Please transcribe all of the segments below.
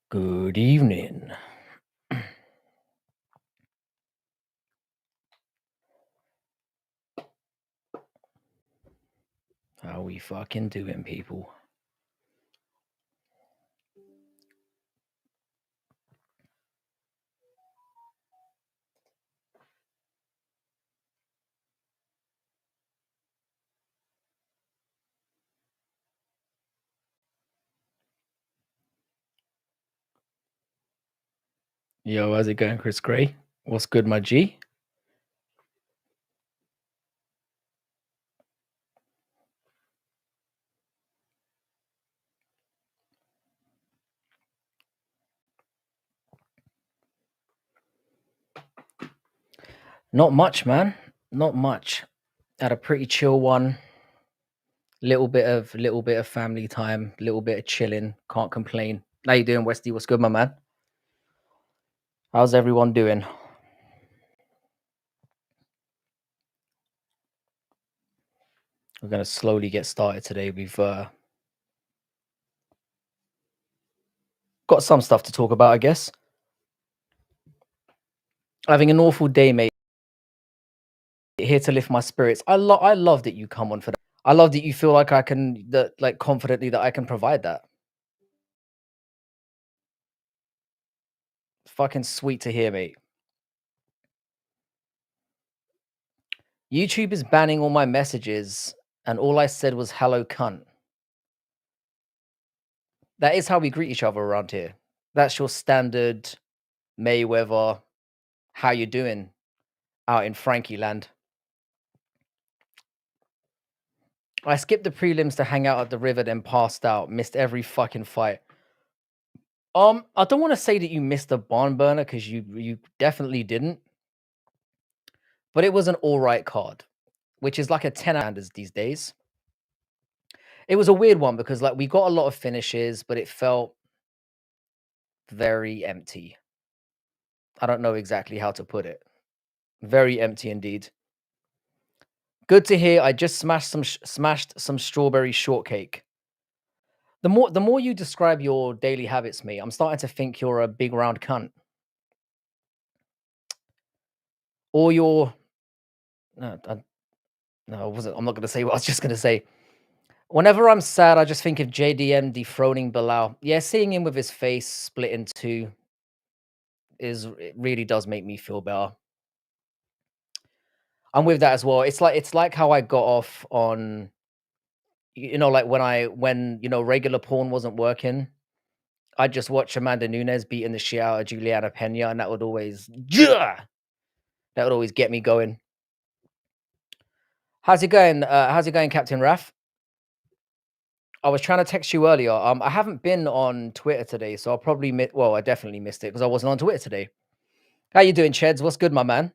Good evening. How we fucking doing, people? Yo, how's it going, Chris Gray? What's good, my G? Not much, man. Not much. Had a pretty chill one. Little bit of family time, little bit of chilling. Can't complain. How you doing, Westy? What's good, my man? How's everyone doing? We're gonna slowly get started today. We've got some stuff to talk about, I guess. Having an awful day, mate. Here to lift my spirits. I love that you come on for that. I love that you feel like I can that like confidently that I can provide that. Fucking sweet to hear, mate. YouTube is banning all my messages, and all I said was "hello, cunt." That is how we greet each other around here. That's your standard Mayweather. How you doing out in Frankie land? I skipped the prelims to hang out at the river, then passed out. Missed every fucking fight. I don't want to say that you missed a barn burner because you definitely didn't, but it was an all right card, which is like a 10 these days. It was a weird one because like we got a lot of finishes, but it felt very empty. I don't know exactly how to put it. Very empty indeed. Good to hear. I just smashed some strawberry shortcake. The more you describe your daily habits, mate, I'm starting to think you're a big round cunt. Or you're no, no, I wasn't. I'm not gonna say what I was just gonna say. Whenever I'm sad, I just think of JDM dethroning Bilal. Yeah, seeing him with his face split in two it really does make me feel better. I'm with that as well. It's like how I got off on like when regular porn wasn't working. I'd just watch Amanda Nunes beating the shit out of Juliana Pena, and that would always get me going. How's it going? How's it going, Captain Raf? I was trying to text you earlier. I haven't been on Twitter today, so I'll probably well, I definitely missed it because I wasn't on Twitter today. How you doing, Cheds? What's good, my man?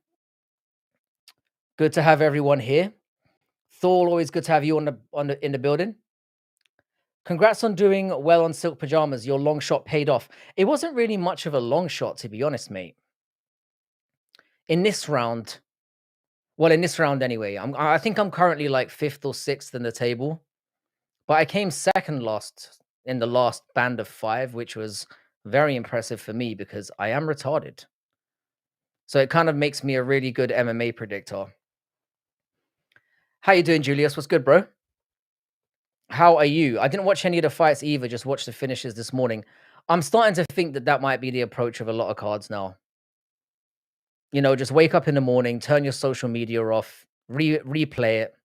Good to have everyone here. Thor, always good to have you in the building. Congrats on doing well on silk pajamas. Your long shot paid off. It wasn't really much of a long shot, to be honest, mate. In this round, well, in this round anyway, I think I'm currently like fifth or sixth in the table, but I came second last in the last band of 5, which was very impressive for me because I am retarded. So it kind of makes me a really good MMA predictor. How you doing, Julius? What's good, bro? How are you? I didn't watch any of the fights either, just watched the finishes this morning. I'm starting to think that that might be the approach of a lot of cards now. Just wake up in the morning, turn your social media off, replay it.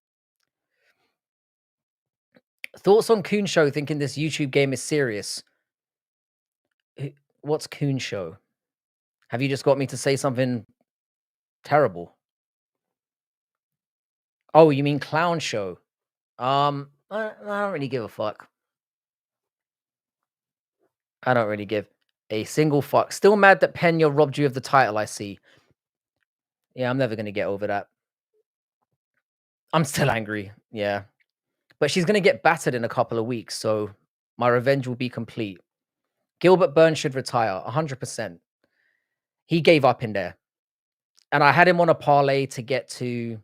Thoughts on Coon Show thinking this YouTube game is serious? What's Coon Show? Have you just got me to say something terrible? Oh, you mean Clown Show? I don't really give a fuck. I don't really give a single fuck. Still mad that Pena robbed you of the title, I see. Yeah, I'm never gonna get over that. I'm still angry. Yeah. But she's gonna get battered in a couple of weeks, so my revenge will be complete. Gilbert Burns should retire 100%. He gave up in there. And I had him on a parlay to get to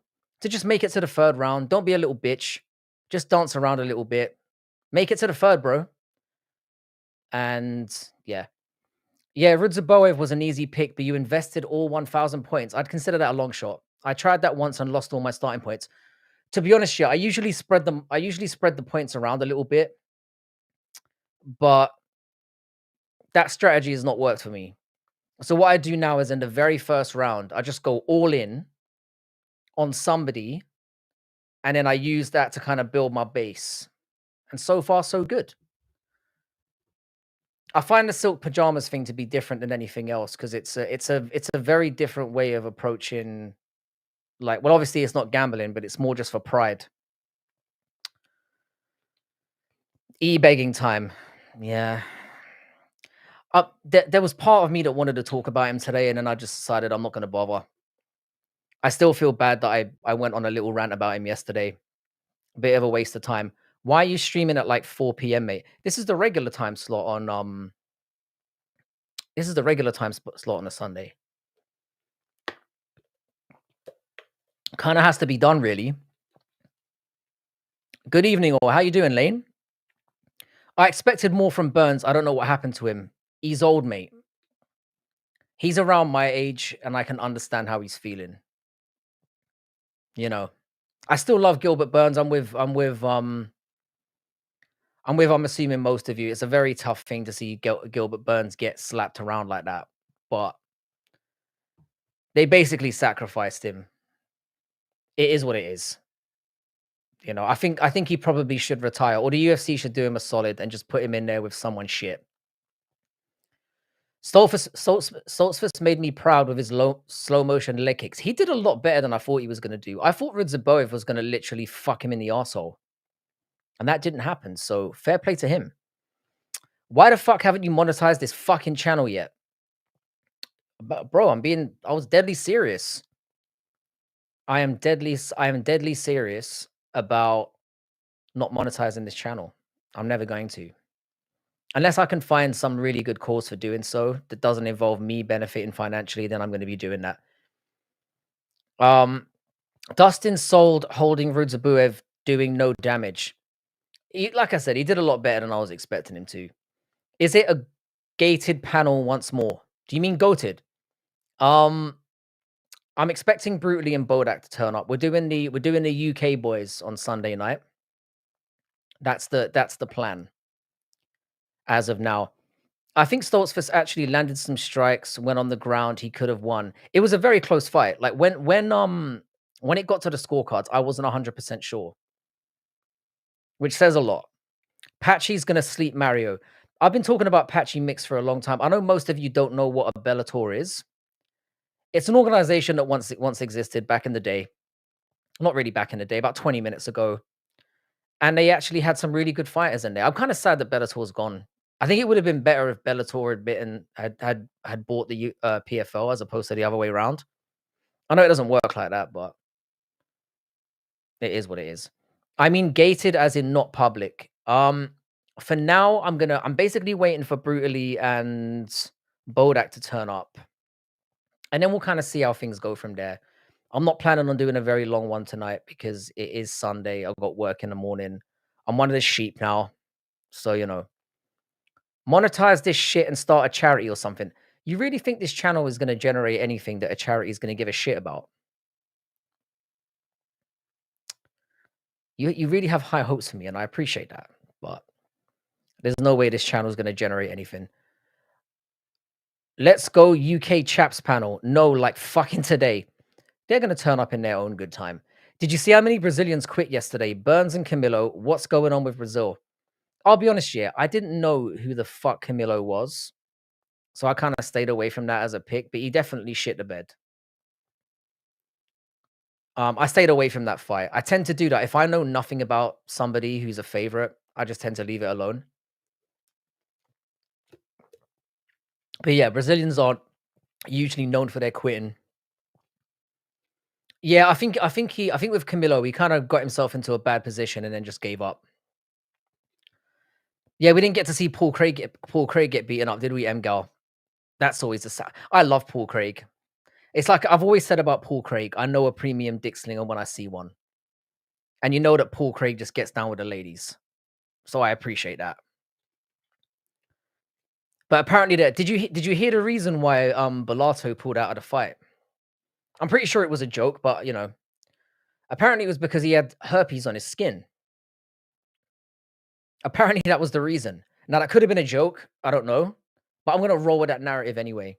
just make it to the third round. Don't be a little bitch. Just dance around a little bit. Make it to the third, bro. And yeah. Yeah, Rudzaboev was an easy pick, but you invested all 1,000 points. I'd consider that a long shot. I tried that once and lost all my starting points. To be honest, yeah, I usually spread the points around a little bit, but that strategy has not worked for me. So what I do now is in the very first round, I just go all in on somebody, and then I use that to kind of build my base. And so far, so good. I find the silk pajamas thing to be different than anything else because it's a very different way of approaching. Like, well, obviously it's not gambling, but it's more just for pride. E-begging time. Yeah. There was part of me that wanted to talk about him today, and then I just decided I'm not going to bother. I still feel bad that I went on a little rant about him yesterday. Bit of a waste of time. Why are you streaming at like 4 p.m., mate? This is the regular time slot on This is the regular slot on a Sunday. Kind of has to be done, really. Good evening, all. How you doing, Lane? I expected more from Burns. I don't know what happened to him. He's old, mate. He's around my age, and I can understand how he's feeling. You know, I still love Gilbert Burns. I'm assuming most of you. It's a very tough thing to see Gilbert Burns get slapped around like that, but they basically sacrificed him. It is what it is. You know, I think he probably should retire, or the UFC should do him a solid and just put him in there with someone shit. Stoltzfus made me proud with his slow motion leg kicks. He did a lot better than I thought he was going to do. I thought Rudzaboev was going to literally fuck him in the arsehole, and that didn't happen. So fair play to him. Why the fuck haven't you monetized this fucking channel yet? But bro, I was deadly serious. I am deadly serious about not monetizing this channel. I'm never going to. Unless I can find some really good cause for doing so that doesn't involve me benefiting financially, then I'm going to be doing that. Um, Dustin sold holding Rudzabuev doing no damage. Like I said, he did a lot better than I was expecting him to. Is it a gated panel once more? Do you mean goated? Um, I'm expecting Brutally and Bodak to turn up. We're doing the UK boys on Sunday night. That's the plan as of now. I think Stoltzfus actually landed some strikes when on the ground he could have won. It was a very close fight. Like when it got to the scorecards, I wasn't 100% sure, which says a lot. Patchy's gonna sleep Mario. I've been talking about Patchy Mix for a long time. I know most of you don't know what a Bellator is. It's an organization that once existed back in the day. Not really back in the day, about 20 minutes ago. And they actually had some really good fighters in there. I'm kind of sad that Bellator's gone. I think it would have been better if Bellator had bought the PFL as opposed to the other way around. I know it doesn't work like that, but it is what it is. I mean, gated as in not public. For now, I'm basically waiting for Brutally and Bodak to turn up, and then we'll kind of see how things go from there. I'm not planning on doing a very long one tonight because it is Sunday. I've got work in the morning. I'm one of the sheep now, so monetize this shit and start a charity or something. You really think this channel is going to generate anything that a charity is going to give a shit about? You really have high hopes for me, and I appreciate that. But there's no way this channel is going to generate anything. Let's go UK chaps panel. No, like fucking today. They're going to turn up in their own good time. Did you see how many Brazilians quit yesterday? Burns and Camilo. What's going on with Brazil? I'll be honest, yeah, I didn't know who the fuck Camilo was. So I kind of stayed away from that as a pick, but he definitely shit the bed. I stayed away from that fight. I tend to do that. If I know nothing about somebody who's a favorite, I just tend to leave it alone. But yeah, Brazilians aren't usually known for their quitting. Yeah, I think with Camilo, he kind of got himself into a bad position and then just gave up. Yeah, we didn't get to see Paul Craig get beaten up, did we, Mgal? That's always the sad. I love Paul Craig. It's like I've always said about Paul Craig. I know a premium dick slinger when I see one, and you know that Paul Craig just gets down with the ladies. So I appreciate that. But apparently, did you hear the reason why Bellato pulled out of the fight? I'm pretty sure it was a joke, but apparently it was because he had herpes on his skin. Apparently that was the reason. Now that could have been a joke. I don't know, but I'm gonna roll with that narrative anyway.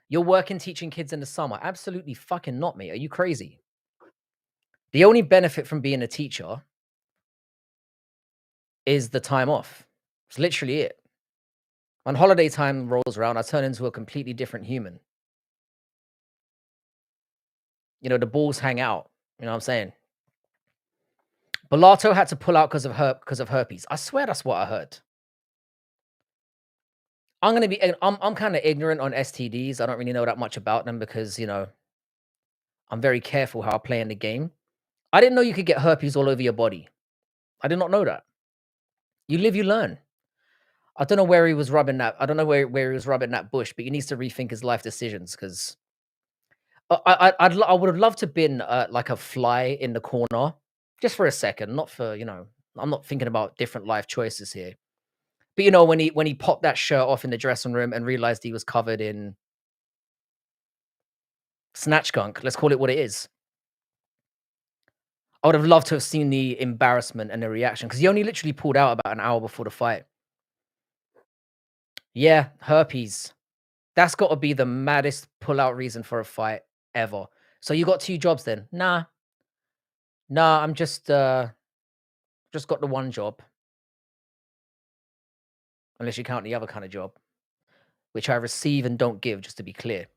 You're working teaching kids in the summer? Absolutely fucking not, mate. Are you crazy? The only benefit from being a teacher is the time off. It's literally it. When holiday time rolls around, I turn into a completely different human. The balls hang out. You know what I'm saying? Bellato had to pull out because of herpes. I swear that's what I heard. I'm kind of ignorant on STDs. I don't really know that much about them because I'm very careful how I play in the game. I didn't know you could get herpes all over your body. I did not know that. You live, you learn. I don't know where he was rubbing that. I don't know where he was rubbing that bush, but he needs to rethink his life decisions because I would have loved to been like a fly in the corner just for a second, not for I'm not thinking about different life choices here. But when he popped that shirt off in the dressing room and realized he was covered in snatch gunk, let's call it what it is. I would have loved to have seen the embarrassment and the reaction because he only literally pulled out about an hour before the fight. Yeah, herpes. That's got to be the maddest pull-out reason for a fight ever. So you got two jobs then? Nah, nah. I'm just got the one job, unless you count the other kind of job, which I receive and don't give. Just to be clear,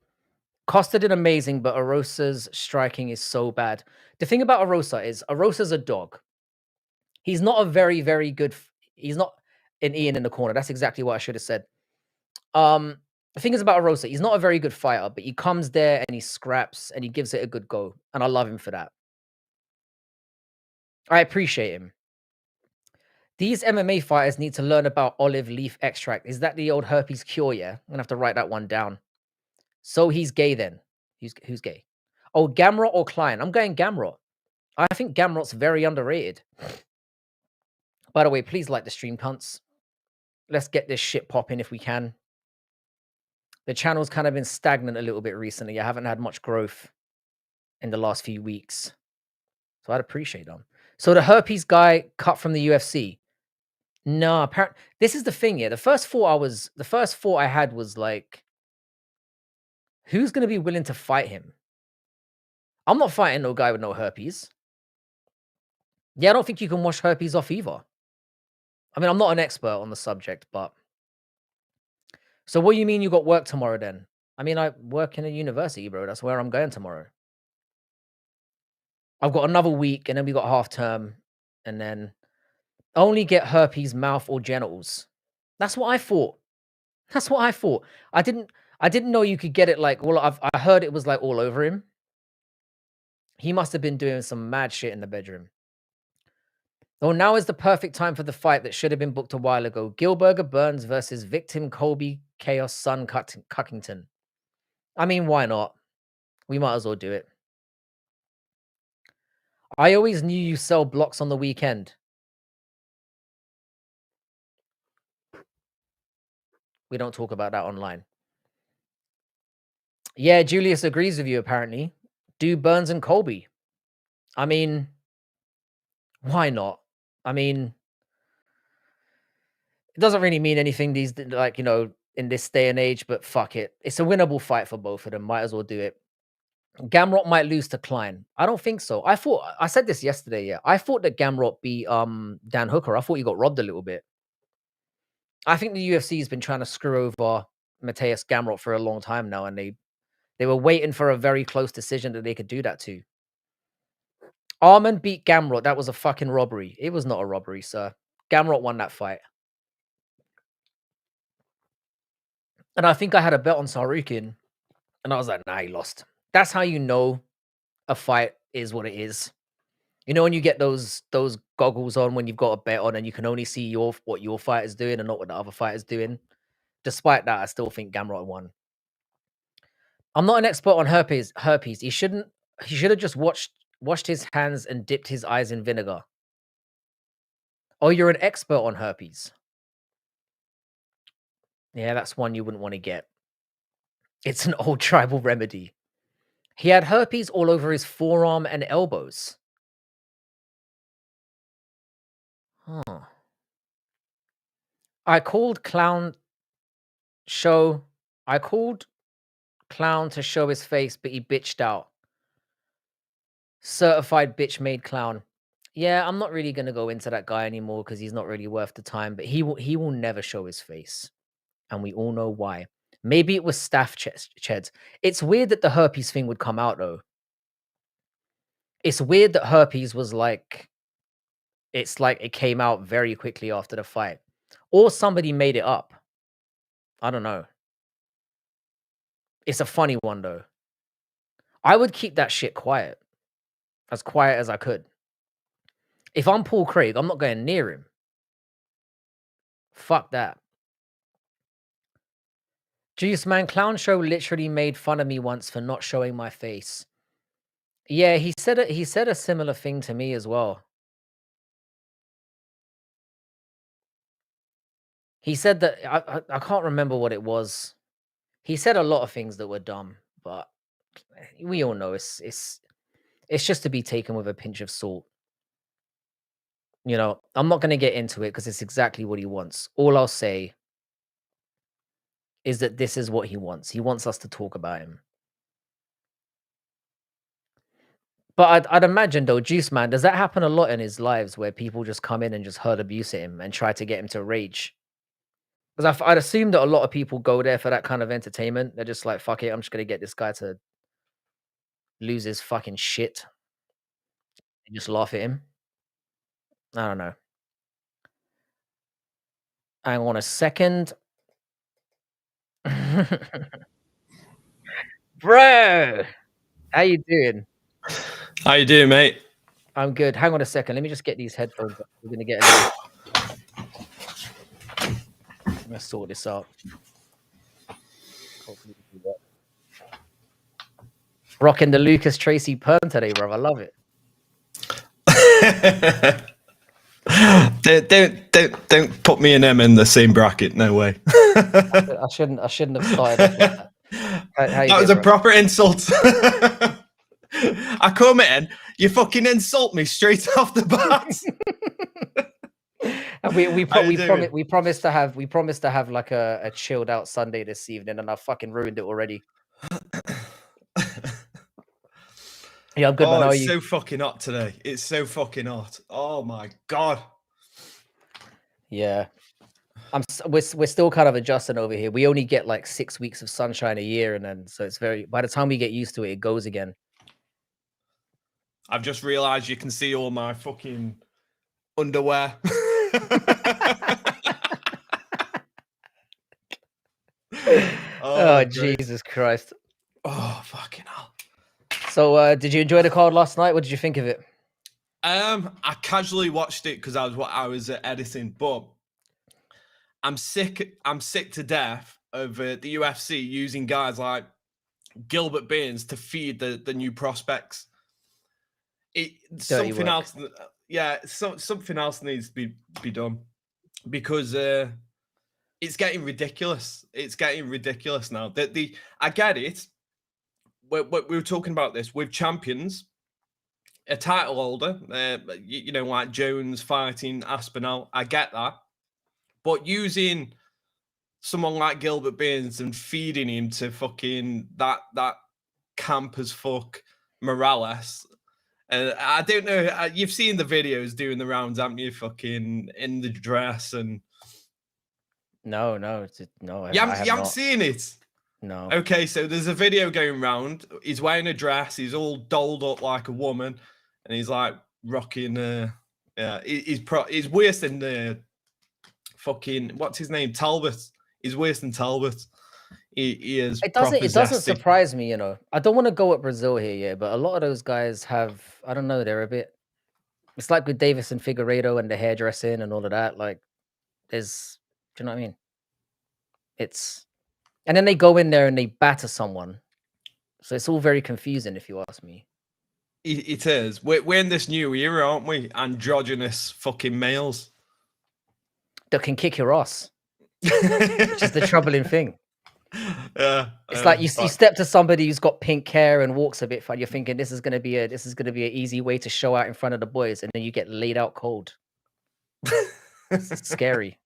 Costa did amazing, but Arosa's striking is so bad. The thing about Arosa is Arosa's a dog. He's not a very, very good. He's not an Ian in the corner. That's exactly what I should have said. The thing is about Arosa, he's not a very good fighter, but he comes there and he scraps and he gives it a good go, and I love him for that. I appreciate him. These MMA fighters need to learn about olive leaf extract. Is that the old herpes cure? Yeah, I'm gonna have to write that one down. So he's gay then. Who's gay? Oh, Gamrot or Klein? I'm going Gamrot. I think Gamrot's very underrated. By the way, please like the stream, cunts. Let's get this shit popping if we can. The channel's kind of been stagnant a little bit recently. I haven't had much growth in the last few weeks. So I'd appreciate them. So the herpes guy cut from the UFC. No, apparently this is the thing. Yeah, the first four I had was like, who's gonna be willing to fight him? I'm not fighting no guy with no herpes. Yeah, I don't think you can wash herpes off either. I mean, I'm not an expert on the subject, but so what do you mean you got work tomorrow then? I mean, I work in a university, bro. That's where I'm going tomorrow. I've got another week, and then we got half term, and then only get herpes mouth or genitals. That's what I thought. That's what I thought. I didn't know you could get it like well, I heard it was like all over him. He must have been doing some mad shit in the bedroom. Oh, now is the perfect time for the fight that should have been booked a while ago. Gilberger Burns versus victim Colby Chaos Son Cuckington. I mean, why not? We might as well do it. I always knew you sell blocks on the weekend. We don't talk about that online. Yeah, Julius agrees with you, apparently. Do Burns and Colby. I mean, why not? I mean, it doesn't really mean anything in this day and age, but fuck it. It's a winnable fight for both of them. Might as well do it. Gamrot might lose to Klein. I don't think so. I said this yesterday, yeah. I thought that Gamrot beat Dan Hooker. I thought he got robbed a little bit. I think the UFC has been trying to screw over Mateus Gamrot for a long time now, and they were waiting for a very close decision that they could do that to. Arman beat Gamrot. That was a fucking robbery. It was not a robbery, sir. Gamrot won that fight. And I think I had a bet on Sarukin, and I was like, nah, he lost. That's how you know a fight is what it is. You know when you get those goggles on when you've got a bet on and you can only see what your fight is doing and not what the other fight is doing. Despite that, I still think Gamrot won. I'm not an expert on herpes. Herpes. He should have just washed his hands and dipped his eyes in vinegar. Oh, you're an expert on herpes. Yeah, that's one you wouldn't want to get. It's an old tribal remedy. He had herpes all over his forearm and elbows. Huh. I called clown show. I called clown to show his face, but he bitched out. Certified bitch made clown. Yeah, I'm not really gonna go into that guy anymore because he's not really worth the time. But he will never show his face, and we all know why. Maybe it was staph cheds. It's weird that the herpes thing would come out though. It's weird that herpes was like it's like it came out very quickly after the fight, or somebody made it up. I don't know. It's a funny one though. I would keep that shit quiet as I could. If I'm Paul Craig, I'm not going near him. Fuck that. Juice Man, Clown Show literally made fun of me once for not showing my face. Yeah, he said a similar thing to me as well. He said that I can't remember what it was. He said a lot of things that were dumb, but we all know it's just to be taken with a pinch of salt. You know, I'm not going to get into it because it's exactly what he wants. All I'll say is that this is what he wants. He wants us to talk about him. But I'd imagine though, Juice Man, does that happen a lot in his lives where people just come in and just hurl abuse at him and try to get him to rage? Because I'd assume that a lot of people go there for that kind of entertainment. They're just like, fuck it, I'm just gonna get this guy to lose his fucking shit and just laugh at him. I don't know. Hang on a second. Bro, how you doing? How you doing, mate? I'm good. Hang on a second. Let me just get these headphones up. We're gonna get a little. I'm gonna sort this out. Hopefully we can work. Rocking the Lucas Tracy perm today, bro. I love it. Don't put me and Em in the same bracket. No way. I shouldn't have started off like that. How you That was doing, a bro? proper insult. I come in, you fucking insult me straight off the bat. And we promised to have like a chilled out Sunday this evening, and I fucking ruined it already. Yeah, I'm good, man. How are It's you? so fucking hot today. It's so fucking hot. Oh my god. Yeah, we're still kind of adjusting over here. We only get like 6 weeks of sunshine a year, and then so it's very. By the time we get used to it, it goes again. I've just realised you can see all my fucking underwear. Oh, Jesus Christ. Oh, fucking hell. So, did you enjoy the card last night? What did you think of it? I casually watched it because I was editing, but I'm sick to death of the UFC using guys like Gilbert Burns to feed the new prospects. Something else, something else needs to be done because it's getting ridiculous. It's getting ridiculous now. I get it. We were talking about this with champions, a title holder, like Jones fighting Aspinall. I get that, but using someone like Gilbert Burns and feeding him to fucking that camp as fuck Morales. I don't know. You've seen the videos doing the rounds, haven't you? Fucking in the dress and No, you haven't seen it. No. Okay, so there's a video going round. He's wearing a dress. He's all dolled up like a woman, and he's like rocking. He's worse than the fucking what's his name, Talbot. He's worse than Talbot. He is. It doesn't surprise me, you know. I don't want to go at Brazil here, yeah, but a lot of those guys have. I don't know. They're a bit. It's like with Davis and Figueiredo and the hairdressing and all of that. Like, there's. Do you know what I mean? It's. And then they go in there and they batter someone. So it's all very confusing, if you ask me. It is. We're in this new era, aren't we? Androgynous fucking males that can kick your ass. which is the troubling thing. Yeah, It's like you step to somebody who's got pink hair and walks a bit funny. You're thinking this is gonna be an easy way to show out in front of the boys, and then you get laid out cold. It's scary.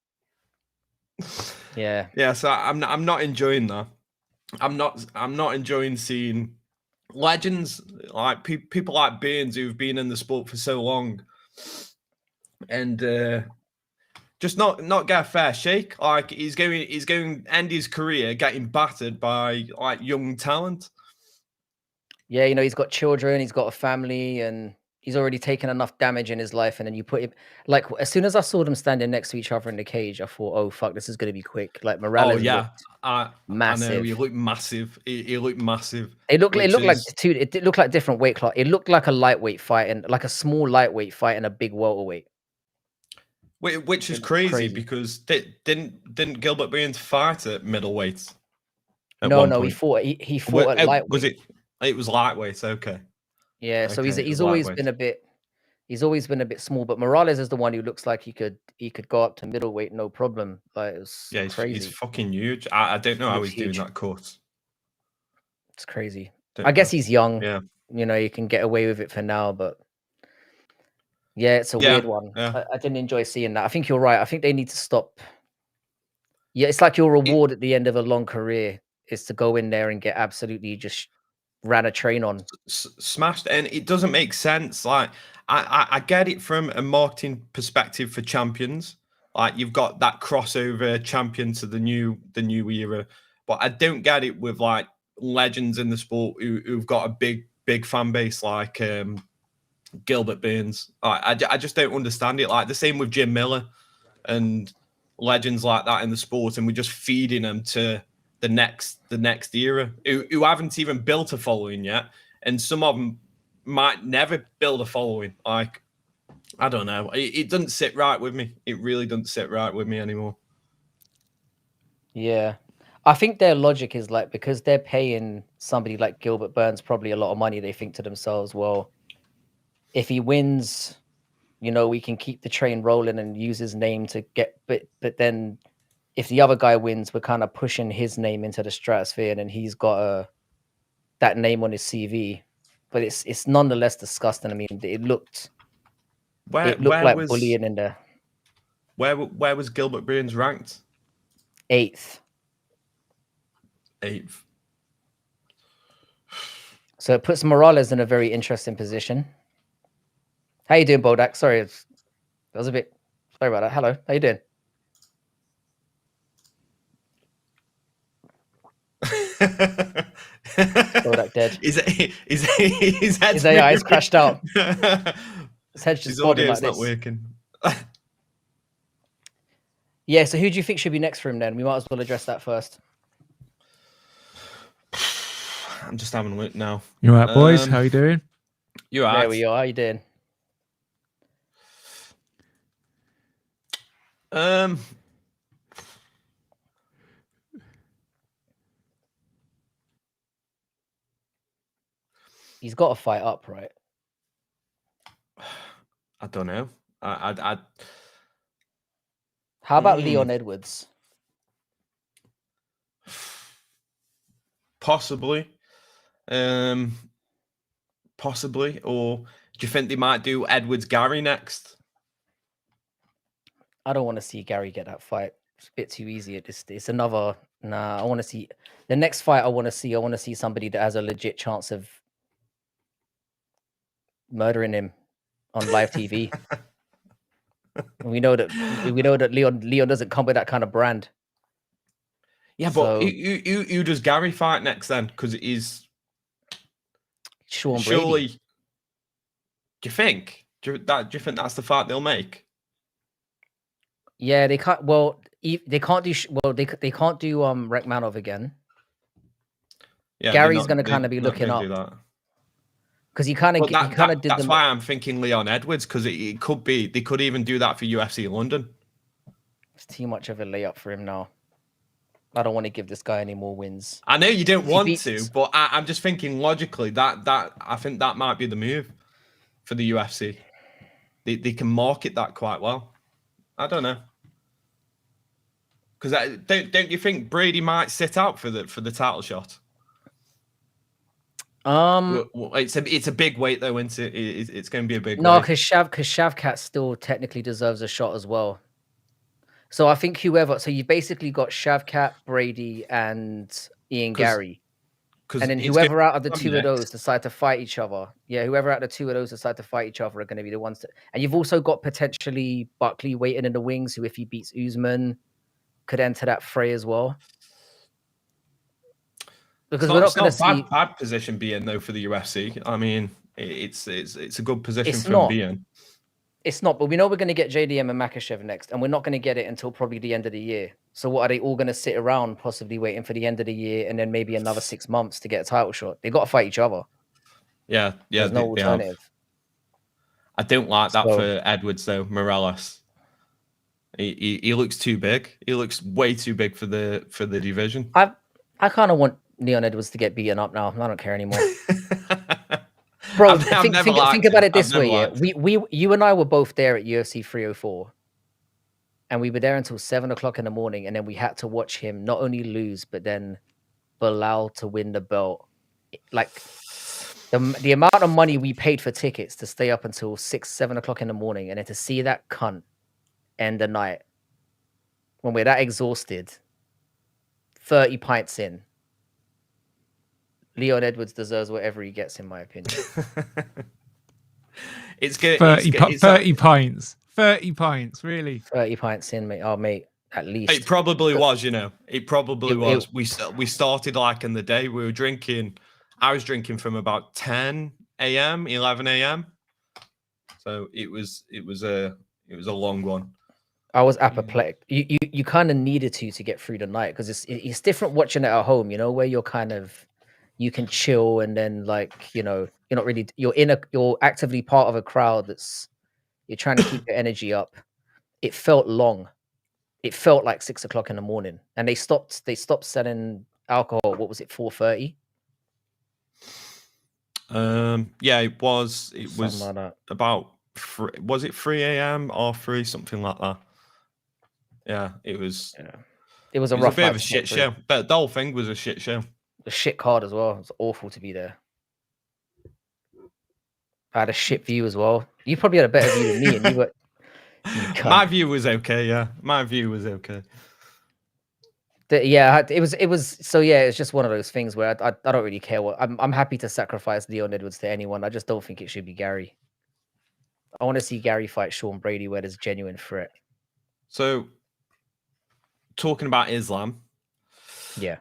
Yeah. Yeah, so I'm not enjoying that. I'm not enjoying seeing legends like people like Burns who've been in the sport for so long, and just not get a fair shake. Like he's going to end his career getting battered by like young talent. Yeah, you know, he's got children, he's got a family, and he's already taken enough damage in his life. And then you put him like as soon as I saw them standing next to each other in the cage, I thought, oh fuck, this is gonna be quick. Like Oh Morales yeah, looked I know he massive. looked massive. He looked massive. It looked Which like is two. It looked like different weight class. It looked like a lightweight fight and like a small lightweight fight and a big welterweight. which is It looked crazy crazy. because didn't Gilbert Burns fight at middleweight at No, one no, point? he fought at Was lightweight. it? It was lightweight. Okay, Yeah, so okay, it was he's always lightweight. been a bit small, but Morales is the one who looks like he could go up to middleweight no problem. Like it was Yeah, he's crazy. fucking huge. I don't know He how looks he's doing huge. that cut. It's crazy. I Don't guess know. he's young. Yeah, You know, he can get away with it for now, but yeah, it's a weird yeah, one. yeah. I didn't enjoy seeing that. I think you're right. I think they need to stop. Yeah, it's like your It, reward at the end of a long career is to go in there and get absolutely just ran a train on. smashed, and it doesn't make sense. Like I get it from a marketing perspective for champions. Like you've got that crossover champion to the new era, but I don't get it with like legends in the sport who've got a big fan base like Gilbert Burns. I just don't understand it. Like the same with Jim Miller and legends like that in the sport, and we're just feeding them to the next era who haven't even built a following yet, and some of them might never build a following. Like I don't know, it doesn't sit right with me. It really doesn't sit right with me anymore. Yeah. I think their logic is like because they're paying somebody like Gilbert Burns probably a lot of money, they think to themselves, well, if he wins, you know, we can keep the train rolling and use his name to get but then if the other guy wins, we're kind of pushing his name into the stratosphere and then he's got that name on his CV. But it's nonetheless disgusting. I mean, it looked Where like was bullying in the where was Gilbert Burns ranked? 8th. Eighth. So it puts Morales in a very interesting position. How you doing, Bodak? Sorry, that was a bit. Sorry about that. Hello, how you doing? Bodak dead. His head's His AI's moving. crashed out. His head's just His bobbing like audio's not this. working. Yeah. So who do you think should be next for him? Then we might as well address that first. I'm just having a look now. You all right, boys? How you doing? You all right? There we are. How you doing? He's got to fight up, right? I don't know. I How about Leon Edwards? possibly, possibly, or do you think they might do Edwards Gary next? I don't want to see Gary get that fight. It's a bit too easy at this. It's another. Nah, I want to see the next fight. I want to see somebody that has a legit chance of murdering him on live TV. we know that Leon doesn't come with that kind of brand. Yeah, So, but who does Gary fight next then? Because it is Sean surely. Brady. Do you think? Do you think that's the fight they'll make? Yeah, they can't. Well, they can't do. Well, they can't do Rekmanov again. Yeah, Gary's going to kind of be looking up because he kind of did. That's why I'm thinking Leon Edwards, because it could be they could even do that for UFC London. It's too much of a layup for him now. I don't want to give this guy any more wins. I know you don't want to, but I'm just thinking logically that I think that might be the move for the UFC. They can market that quite well. I don't know. Because don't you think Brady might sit out for the title shot? It's a big weight though, isn't it? It's going to be a big no, weight. because Shavkat still technically deserves a shot as well. So I think whoever, so you've basically got Shavkat, Brady, and Ian Gary. And then whoever out of the two of those decide to fight each other. Yeah, whoever out of the two of those decide to fight each other are going to be the ones that. And you've also got potentially Buckley waiting in the wings, who, if he beats Usman, could enter that fray as well. Because we're not going to see bad position being though for the UFC. I mean, it's a good position for not being. It's not, but we know we're going to get JDM and Makhachev next, and we're not going to get it until probably the end of the year. So what are they all going to sit around, possibly waiting for the end of the year, and then maybe another 6 months to get a title shot? They got to fight each other. Yeah. There's no alternative. I don't like that for Edwards though. Morales. He looks too big. He looks way too big for the division. I kind of want Leon Edwards to get beaten up now. I don't care anymore. Bro, think about it this way. Yeah, you and I were both there at UFC 304, and we were there until 7 o'clock in the morning, and then we had to watch him not only lose, but then Bilal to win the belt. Like the amount of money we paid for tickets to stay up until 6, 7 o'clock in the morning, and then to see that cunt end the night when we're that exhausted, 30 pints in. Leon Edwards deserves whatever he gets, in my opinion. It's good. 30 pints. 30 pints, really? 30 pints in, mate. Oh, mate, at least. It probably was, you know. It probably was. We started like in the day. We were drinking. I was drinking from about 10 a.m., 11 a.m. So it was a long one. I was apoplectic. You kind of needed to get through the night, because it's different watching it at home, you know, where you're kind of, you can chill, and then, like, you know, you're actively part of a crowd you're trying to keep your energy up. It felt long. It felt like 6 o'clock in the morning, and they stopped selling alcohol. What was it, 4:30? Yeah, it was Like that. about was it 3 a.m. or 3, something like that. Yeah, it was. Yeah. It was a rough bit of a shit show. But the whole thing was a shit show. A shit card as well. It was awful to be there. I had a shit view as well. You probably had a better view than me, and you were. My view was okay. Yeah, my view was okay. Yeah, it was. So yeah, it's just one of those things where I don't really care what. I'm happy to sacrifice Leon Edwards to anyone. I just don't think it should be Gary. I want to see Gary fight Sean Brady where there's genuine threat. So, talking about Islam. Yeah.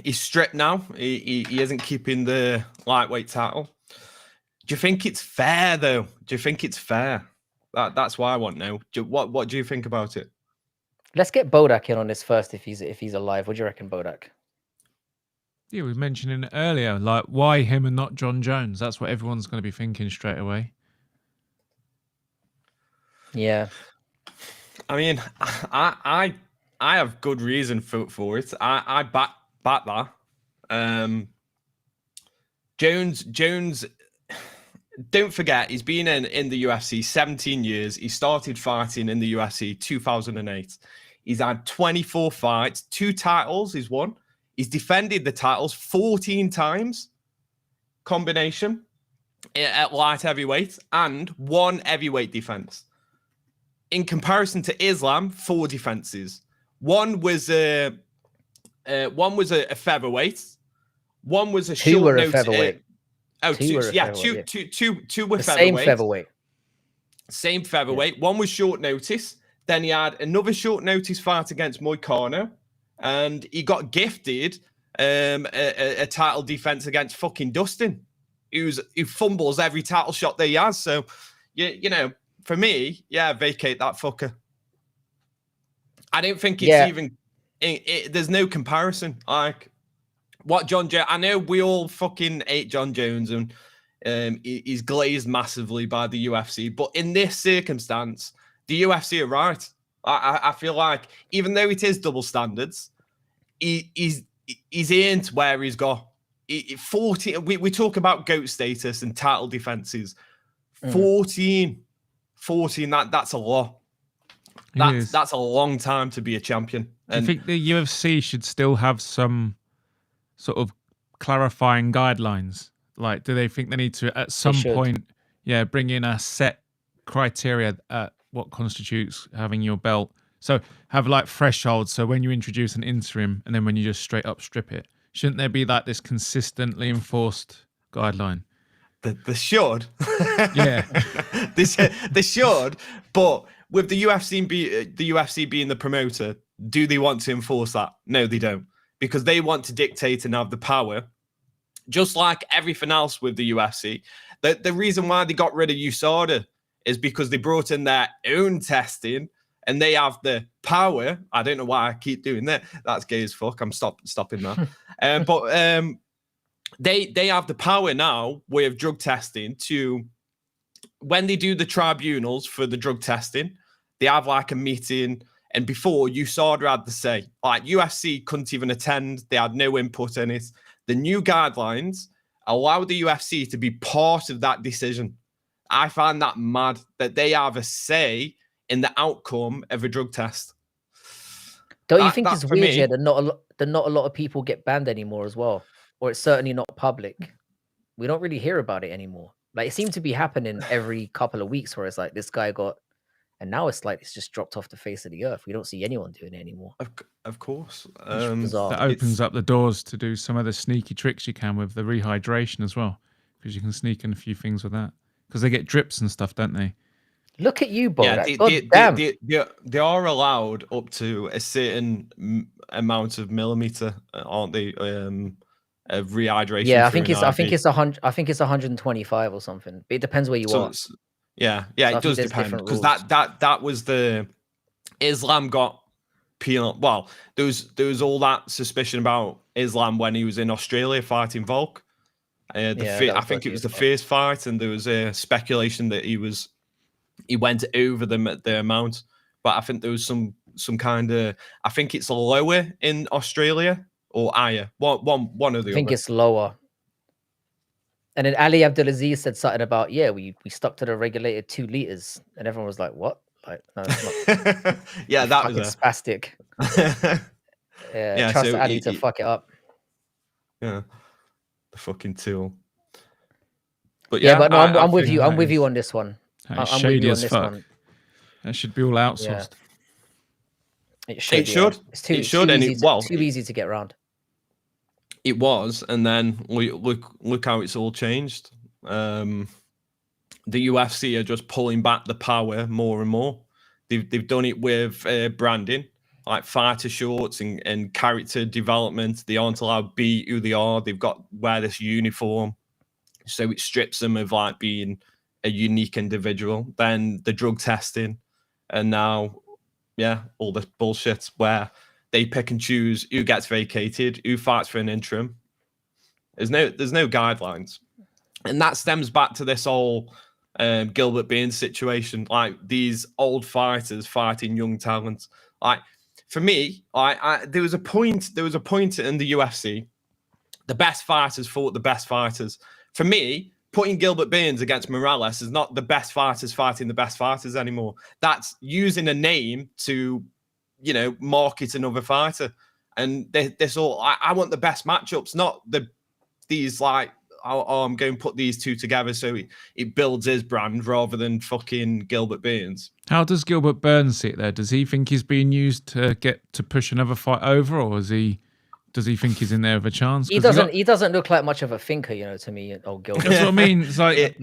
He's stripped now. He isn't keeping the lightweight title. Do you think it's fair though? Do you think it's fair? That's why I want to know. What do you think about it? Let's get Bodak in on this first, if he's alive. What do you reckon, Bodak? Yeah, we were mentioning it earlier. Like, why him and not John Jones? That's what everyone's going to be thinking straight away. Yeah. I mean, I have good reason for it. I back that. Jones. Don't forget, he's been in the UFC 17 years. He started fighting in the UFC 2008. He's had 24 fights, 2 titles he's won. He's defended the titles 14 times, combination, at light heavyweight, and 1 heavyweight defense. In comparison to Islam, 4 defenses. One was a featherweight. One was a short notice. Featherweight. Two were featherweight. Same featherweight. Yeah. One was short notice. Then he had another short notice fight against Moicano, and he got gifted a title defense against fucking Dustin, who fumbles every title shot that he has. So, you know, for me, yeah, vacate that fucker. I don't think it's even. There's no comparison. Like. What John Jones? I know we all fucking hate John Jones, and he's glazed massively by the UFC. But in this circumstance, the UFC are right. I feel like even though it is double standards, he's earned where he's got. 14. We talk about GOAT status and title defenses. 14. That's a lot. That's a long time to be a champion. Do you think the UFC should still have some sort of clarifying guidelines? Like, do they think they need to at some point, bring in a set criteria at what constitutes having your belt? So have like thresholds. So when you introduce an interim and then when you just straight up strip it, shouldn't there be like this consistently enforced guideline? They should. Yeah. they should. But with the UFC being the promoter, do they want to enforce that? No, they don't. Because they want to dictate and have the power. Just like everything else with the UFC. The reason why they got rid of USADA is because they brought in their own testing and they have the power. I don't know why I keep doing that. That's gay as fuck. I'm stopping that. But they have the power now with drug testing to, when they do the tribunals for the drug testing, they have like a meeting. And before, USADA had the say. Like UFC couldn't even attend. They had no input in it. The new guidelines allow the UFC to be part of that decision. I find that mad that they have a say in the outcome of a drug test. Don't you think it's weird, yeah, that not a lot of people get banned anymore as well? Or it's certainly not public. We don't really hear about it anymore. Like, it seemed to be happening every couple of weeks where it's like this guy got, and now it's like it's just dropped off the face of the earth. We don't see anyone doing it anymore. Of course. That opens up the doors to do some of the sneaky tricks you can with the rehydration as well, because you can sneak in a few things with that. Because they get drips and stuff, don't they? Look at you, Bo. Yeah, they are allowed up to a certain amount of millimeter, aren't they? Of rehydration. Yeah, I think it's 100. I think it's 125 or something. But it depends where you are. Yeah, it does depend, because that was the Islam got penal. Well, there was all that suspicion about Islam when he was in Australia fighting Volk. I think it was the first fight, and there was a speculation that he went over the amount. But I think there was some kind of, I think it's lower in Australia or higher. One or the other. I think it's lower. And then Ali Abdulaziz said something about, we stuck to the regulated 2 liters, and everyone was like, "What?" Like, no, it's not. Yeah, that was spastic. Trust Ali to fuck it up. Yeah, the fucking tool. But but no, I'm with you. I'm with you on this one. I'm shady as fuck. That should be all outsourced. Yeah. It should. It's too easy to get around. It was, and then look how it's all changed. The UFC are just pulling back the power more and more. They've done it with branding, like fighter shorts and character development. They aren't allowed to be who they are. They've got to wear this uniform, so it strips them of like being a unique individual. Then the drug testing, and now, all this bullshit where they pick and choose who gets vacated, who fights for an interim. There's no guidelines, and that stems back to this whole Gilbert Burns situation. Like, these old fighters fighting young talents. Like, for me, there was a point in the UFC. The best fighters fought the best fighters. For me, putting Gilbert Burns against Morales is not the best fighters fighting the best fighters anymore. That's using a name to, market another fighter. And this all, I want the best matchups, not these like, I'm going to put these two together so it builds his brand rather than fucking Gilbert Burns. How does Gilbert Burns sit there? Does he think he's being used to push another fight over, or does he think he's in there with a chance? He doesn't look like much of a thinker, to me. Old Gilbert. That's what I mean. It's like,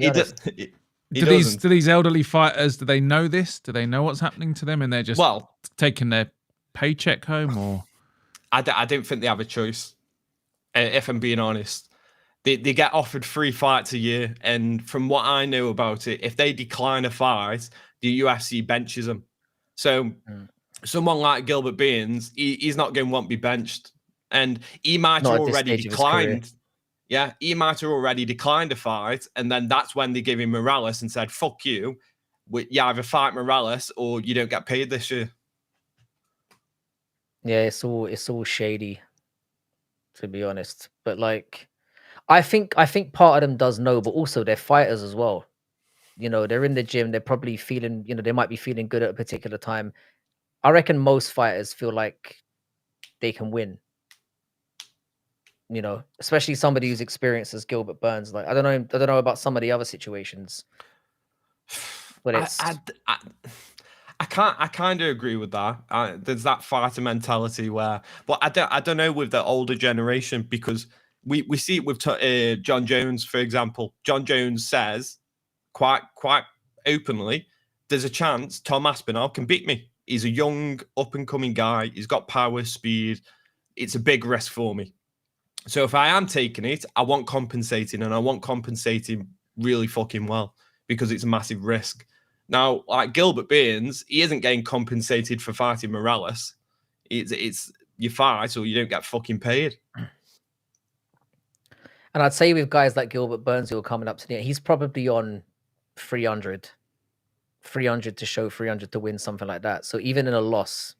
do these elderly fighters, do they know this? Do they know what's happening to them, and they're just taking their paycheck home? Or I don't think they have a choice. If I'm being honest, they get offered 3 fights a year, and from what I know about it, if they decline a fight, the UFC benches them. So someone like Gilbert Burns, he's not going to want to be benched. And he might have already declined. Yeah, he might have already declined a fight, and then that's when they gave him Morales and said, "Fuck you, you either fight Morales or you don't get paid this year." Yeah, it's all shady, to be honest. But like, I think part of them does know, but also they're fighters as well. They're in the gym. They're probably feeling, they might be feeling good at a particular time. I reckon most fighters feel like they can win. You know, especially somebody who's experienced as Gilbert Burns. Like I don't know about some of the other situations, but it's I kind of agree with that. There's that fighter mentality where, but I don't know with the older generation, because we see it with John Jones, for example. John Jones says quite openly, there's a chance Tom Aspinall can beat me. He's a young up and coming guy. He's got power, speed. It's a big risk for me. So if I am taking it, I want compensating, and I want compensating really fucking well, because it's a massive risk. Now, like Gilbert Burns, he isn't getting compensated for fighting Morales. It's you fight or you don't get fucking paid. And I'd say with guys like Gilbert Burns who are coming up to the end, he's probably on 300 to show, 300 to win, something like that. So even in a loss,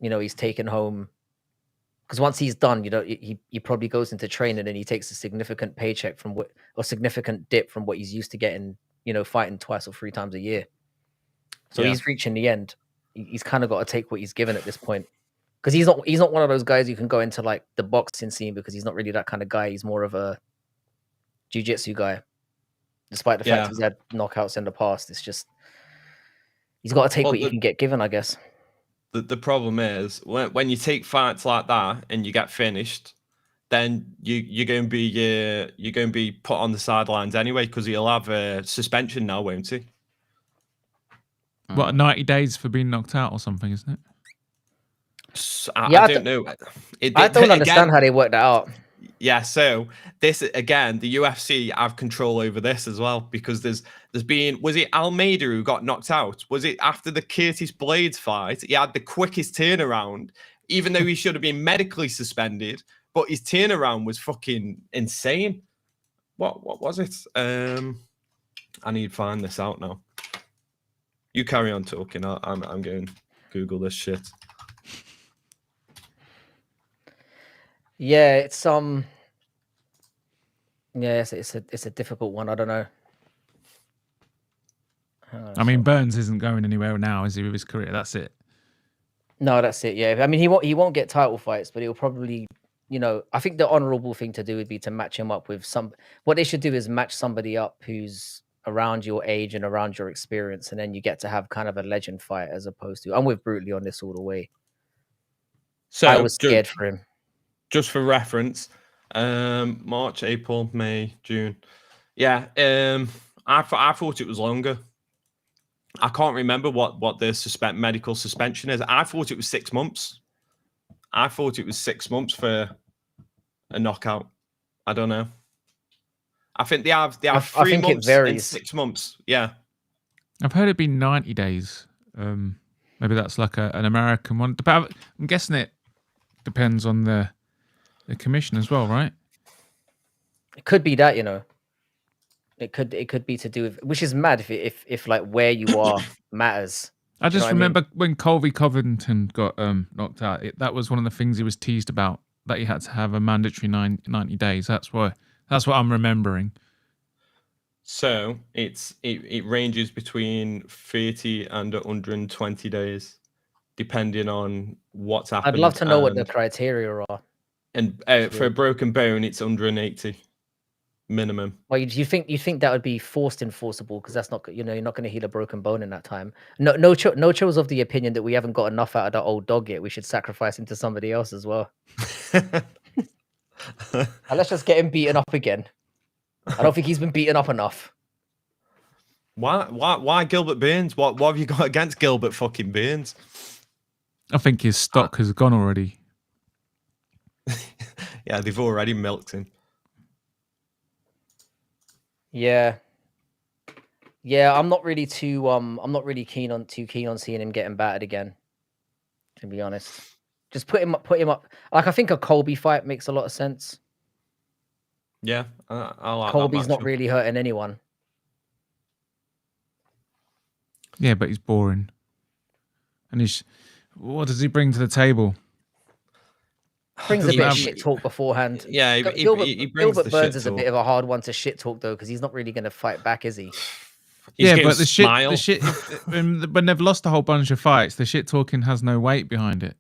you know, he's taken home, because once he's done, you know, he probably goes into training and he takes a significant paycheck from what, or significant dip from what he's used to getting, you know, fighting twice or three times a year. So he's reaching the end. He's kind of got to take what he's given at this point, because he's not one of those guys who can go into like the boxing scene, because he's not really that kind of guy. He's more of a jiu-jitsu guy, despite the fact he's had knockouts in the past. It's just he's got to take what he can get given, I guess. The problem is when you take fights like that and you get finished, then you're going to be put on the sidelines anyway, because he'll have a suspension now, won't he? What, 90 days for being knocked out or something, isn't it? I don't know. I don't understand how they worked that out. Yeah, so this again, the UFC have control over this as well, because there's been, was it Almeida who got knocked out? Was it after the Curtis Blades fight? He had the quickest turnaround, even though he should have been medically suspended, but his turnaround was fucking insane. What was it? I need to find this out now. You carry on talking. I'm going to Google this shit. Yeah, it's it's a difficult one. I don't know. I mean, Burns isn't going anywhere now, is he, with his career? That's it. No, that's it. Yeah, I mean, he won't get title fights, but he'll probably, you know, I think the honorable thing to do would be to match him up with some. What they should do is match somebody up who's around your age and around your experience, and then you get to have kind of a legend fight, as opposed to. I'm with Brutally on this all the way. So I was scared for him. Just for reference, March, April, May, June. Yeah, I thought it was longer. I can't remember what the medical suspension is. I thought it was 6 months. I thought it was 6 months for a knockout. I don't know. I think they have 3 months and 6 months. Yeah, I've heard it be 90 days. Maybe that's like an American one. But I'm guessing it depends on the commission as well, right? It could be that, you know. It could be to do with, which is mad if like where you are matters. I just remember when Colby Covington got knocked out. That was one of the things he was teased about, that he had to have a mandatory 90 days. That's what I'm remembering. So it ranges between 30 and 120 days, depending on what's happened. I'd love to know what the criteria are. And for a broken bone, it's 180 minimum. Well, you think that would be enforceable, because that's not, you know, you're not going to heal a broken bone in that time. No chose of the opinion that we haven't got enough out of that old dog yet. We should sacrifice him to somebody else as well. Let's just get him beaten up again. I don't think he's been beaten up enough. Why Gilbert Burns? What have you got against Gilbert fucking Burns? I think his stock has gone already. Yeah, they've already milked him. Yeah, I'm not really keen on seeing him getting battered again, to be honest. Just put him up. Like, I think a Colby fight makes a lot of sense. Yeah, I like Colby's not really hurting anyone. Yeah, but he's boring. And what does he bring to the table? Brings a bit of shit talk beforehand. Yeah, he brings Gilbert the Burns shit is a talk. bit of a hard one to shit talk, though, because he's not really going to fight back, is he? He's Yeah, getting but the smile. shit, when they've lost a whole bunch of fights, the shit talking has no weight behind it.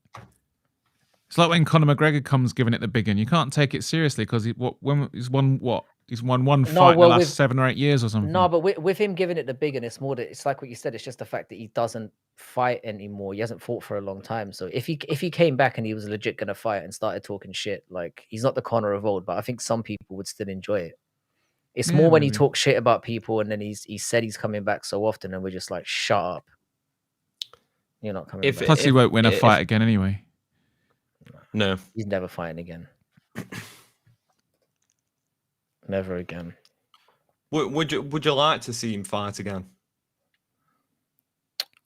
It's like when Conor McGregor comes giving it the big one. You can't take it seriously because he's won one fight in the last 7 or 8 years or something. No, but with him giving it the big one, it's more that it's like what you said. It's just the fact that he doesn't fight anymore. He hasn't fought for a long time. So if he came back and he was legit gonna fight and started talking shit, like he's not the Conor of old, but I think some people would still enjoy it. It's more when he talks shit about people and then he said he's coming back so often and we're just like, shut up. You're not coming back. Plus, he won't win a fight again anyway. No. He's never fighting again. Never again. Would you like to see him fight again?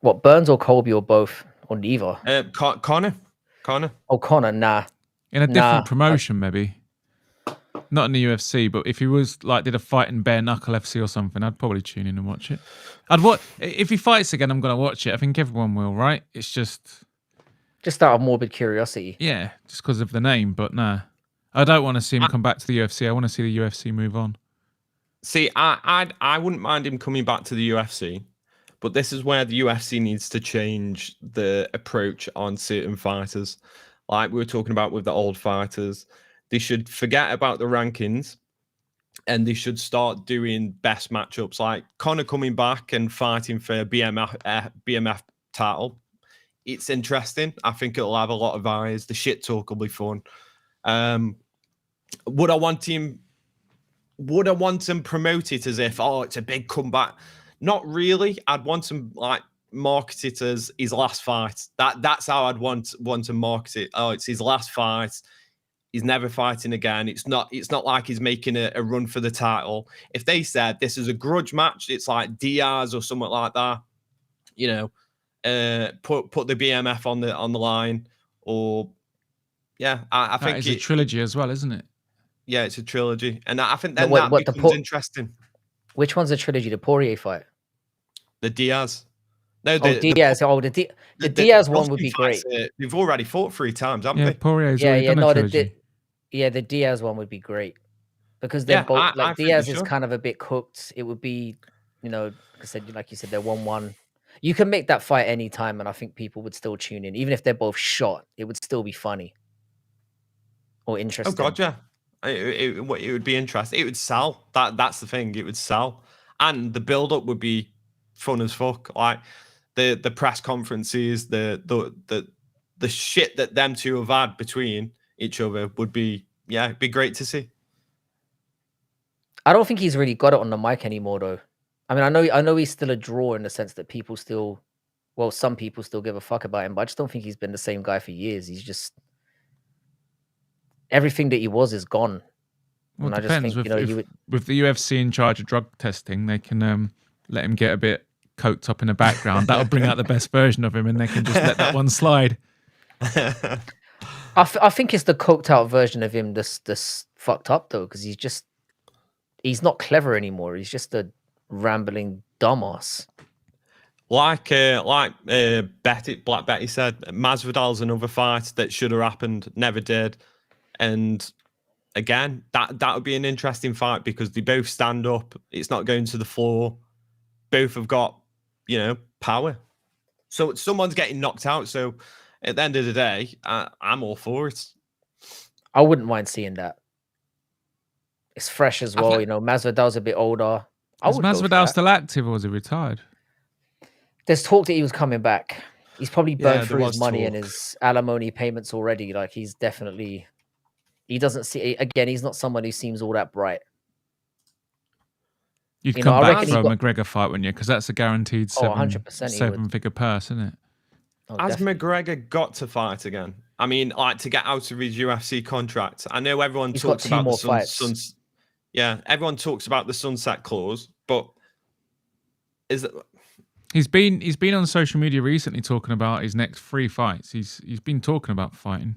What, Burns or Colby or both? Or neither? Conor. Oh, Conor, nah. In a different promotion, maybe. Not in the UFC, but if he was like did a fight in bare knuckle FC or something, I'd probably tune in and watch it. If he fights again, I'm gonna watch it. I think everyone will, right? It's just out of morbid curiosity. Yeah, just because of the name. But nah, I don't want to see him come back to the UFC. I want to see the UFC move on. See, I wouldn't mind him coming back to the UFC, but this is where the UFC needs to change the approach on certain fighters. Like we were talking about with the old fighters, they should forget about the rankings and they should start doing best matchups. Like Conor coming back and fighting for BMF title. It's interesting. I think it'll have a lot of eyes. The shit talk will be fun. Would I want him promote it as if, oh, it's a big comeback? Not really. I'd want him like market it as his last fight. That's how I'd want to market it. Oh, it's his last fight. He's never fighting again. It's not like he's making a run for the title. If they said this is a grudge match, it's like Diaz or something like that. You know, put the BMF on the line, or I think it's a trilogy as well, isn't it? Yeah, it's a trilogy, and I think then that becomes interesting. Which one's a trilogy? The Poirier fight, the Diaz. No, Diaz. The Diaz one would be great. They've already fought 3 times, haven't they? Poirier's already done a trilogy. The Diaz one would be great because they're both like Diaz is kind of a bit cooked. It would be, like you said, they're 1-1. You can make that fight anytime, and I think people would still tune in, even if they're both shot. It would still be funny or interesting. Oh God, yeah. It would be interesting. It would sell. That's the thing. It would sell, and the build up would be fun as fuck. Like the press conferences, the shit that them two have had between each other would be it'd be great to see. I don't think he's really got it on the mic anymore, though. I mean, I know he's still a draw in the sense that some people still give a fuck about him, but I just don't think he's been the same guy for years. He's just everything that he was is gone. Well, it depends. With the UFC in charge of drug testing, they can let him get a bit coked up in the background. That'll bring out the best version of him, and they can just let that one slide. I think it's the coked out version of him that's fucked up though, because he's not clever anymore. He's just a rambling dumbass. Like Black Betty said, Masvidal's another fight that should have happened, never did. And again, that would be an interesting fight because they both stand up. It's not going to the floor. Both have got, power. So someone's getting knocked out. So at the end of the day, I'm all for it. I wouldn't mind seeing that. It's fresh as well. Masvidal's a bit older. Is Masvidal still active or was he retired? There's talk that he was coming back. He's probably burned through his money and his alimony payments already. Like he's definitely... He doesn't see again. He's not someone who seems all that bright. You'd come back for a McGregor fight, wouldn't you? Because that's a guaranteed 7-figure purse, isn't it? Has McGregor got to fight again? I mean, like to get out of his UFC contract. I know everyone talks about the everyone talks about the sunset clause, but is it? He's been on social media recently talking about his next 3 fights. He's been talking about fighting.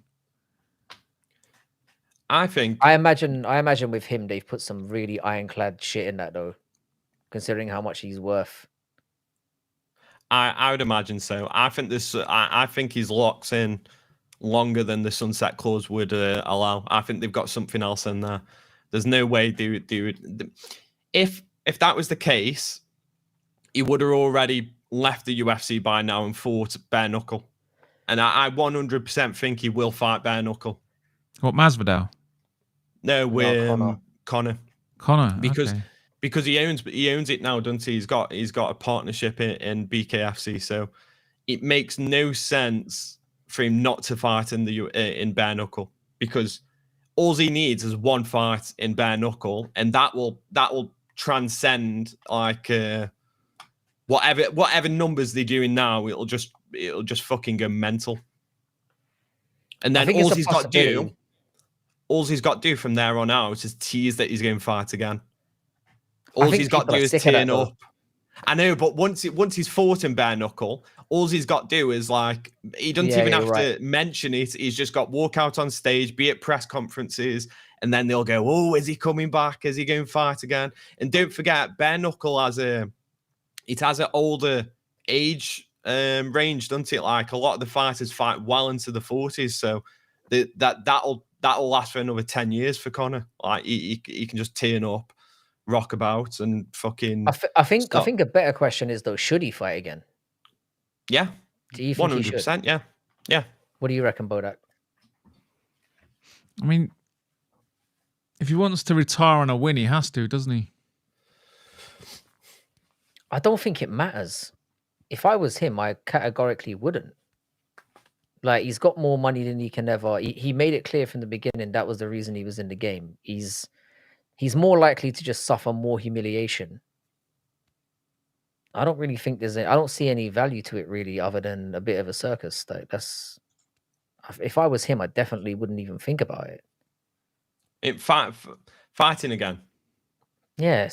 I imagine with him, they've put some really ironclad shit in that though, considering how much he's worth. I would imagine so. I think his locks in longer than the sunset clause would allow. I think they've got something else in there. There's no way they would. If that was the case, he would have already left the UFC by now and fought bare knuckle. And I 100% think he will fight bare knuckle. What, Masvidal? No, with Conor. Conor, because he owns it now, doesn't he? He's got a partnership in BKFC, so it makes no sense for him not to fight in bare knuckle, because all he needs is one fight in bare knuckle, and that will transcend like whatever numbers they're doing now. It'll just fucking go mental. And then all he's got to do from there on out is tease that he's going to fight again. All he's got to do is turn up. I know, but once he's fought in bare knuckle, all he's got to do is like, he doesn't even have to mention it. He's just got walk out on stage, be at press conferences, and then they'll go, "Oh, is he coming back? Is he going to fight again?" And don't forget, bare knuckle has an older age range, doesn't it? Like a lot of the fighters fight well into the 40s, so that'll last for another 10 years for Conor. Like he can just turn up, rock about, and fucking. I think a better question is though: should he fight again? Yeah, do you think 100%? Yeah. What do you reckon, Bodak? I mean, if he wants to retire on a win, he has to, doesn't he? I don't think it matters. If I was him, I categorically wouldn't. Like, he's got more money than he can ever. He made it clear from the beginning that was the reason he was in the game. He's more likely to just suffer more humiliation. I don't really think I don't see any value to it really, other than a bit of a circus. Like, if I was him, I definitely wouldn't even think about it. Fighting again. Yeah,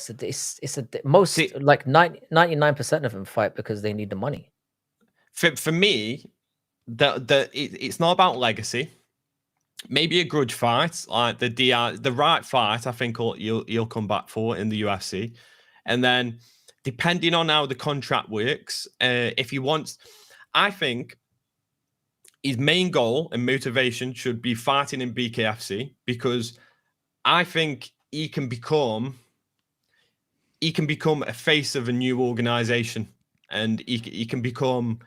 most like 99% of them fight because they need the money. For me, it's not about legacy. Maybe a grudge fight, like the right fight, I think you'll come back for in the UFC. And then depending on how the contract works, if he wants, I think his main goal and motivation should be fighting in BKFC, because I think he can become a face of a new organization, and he can become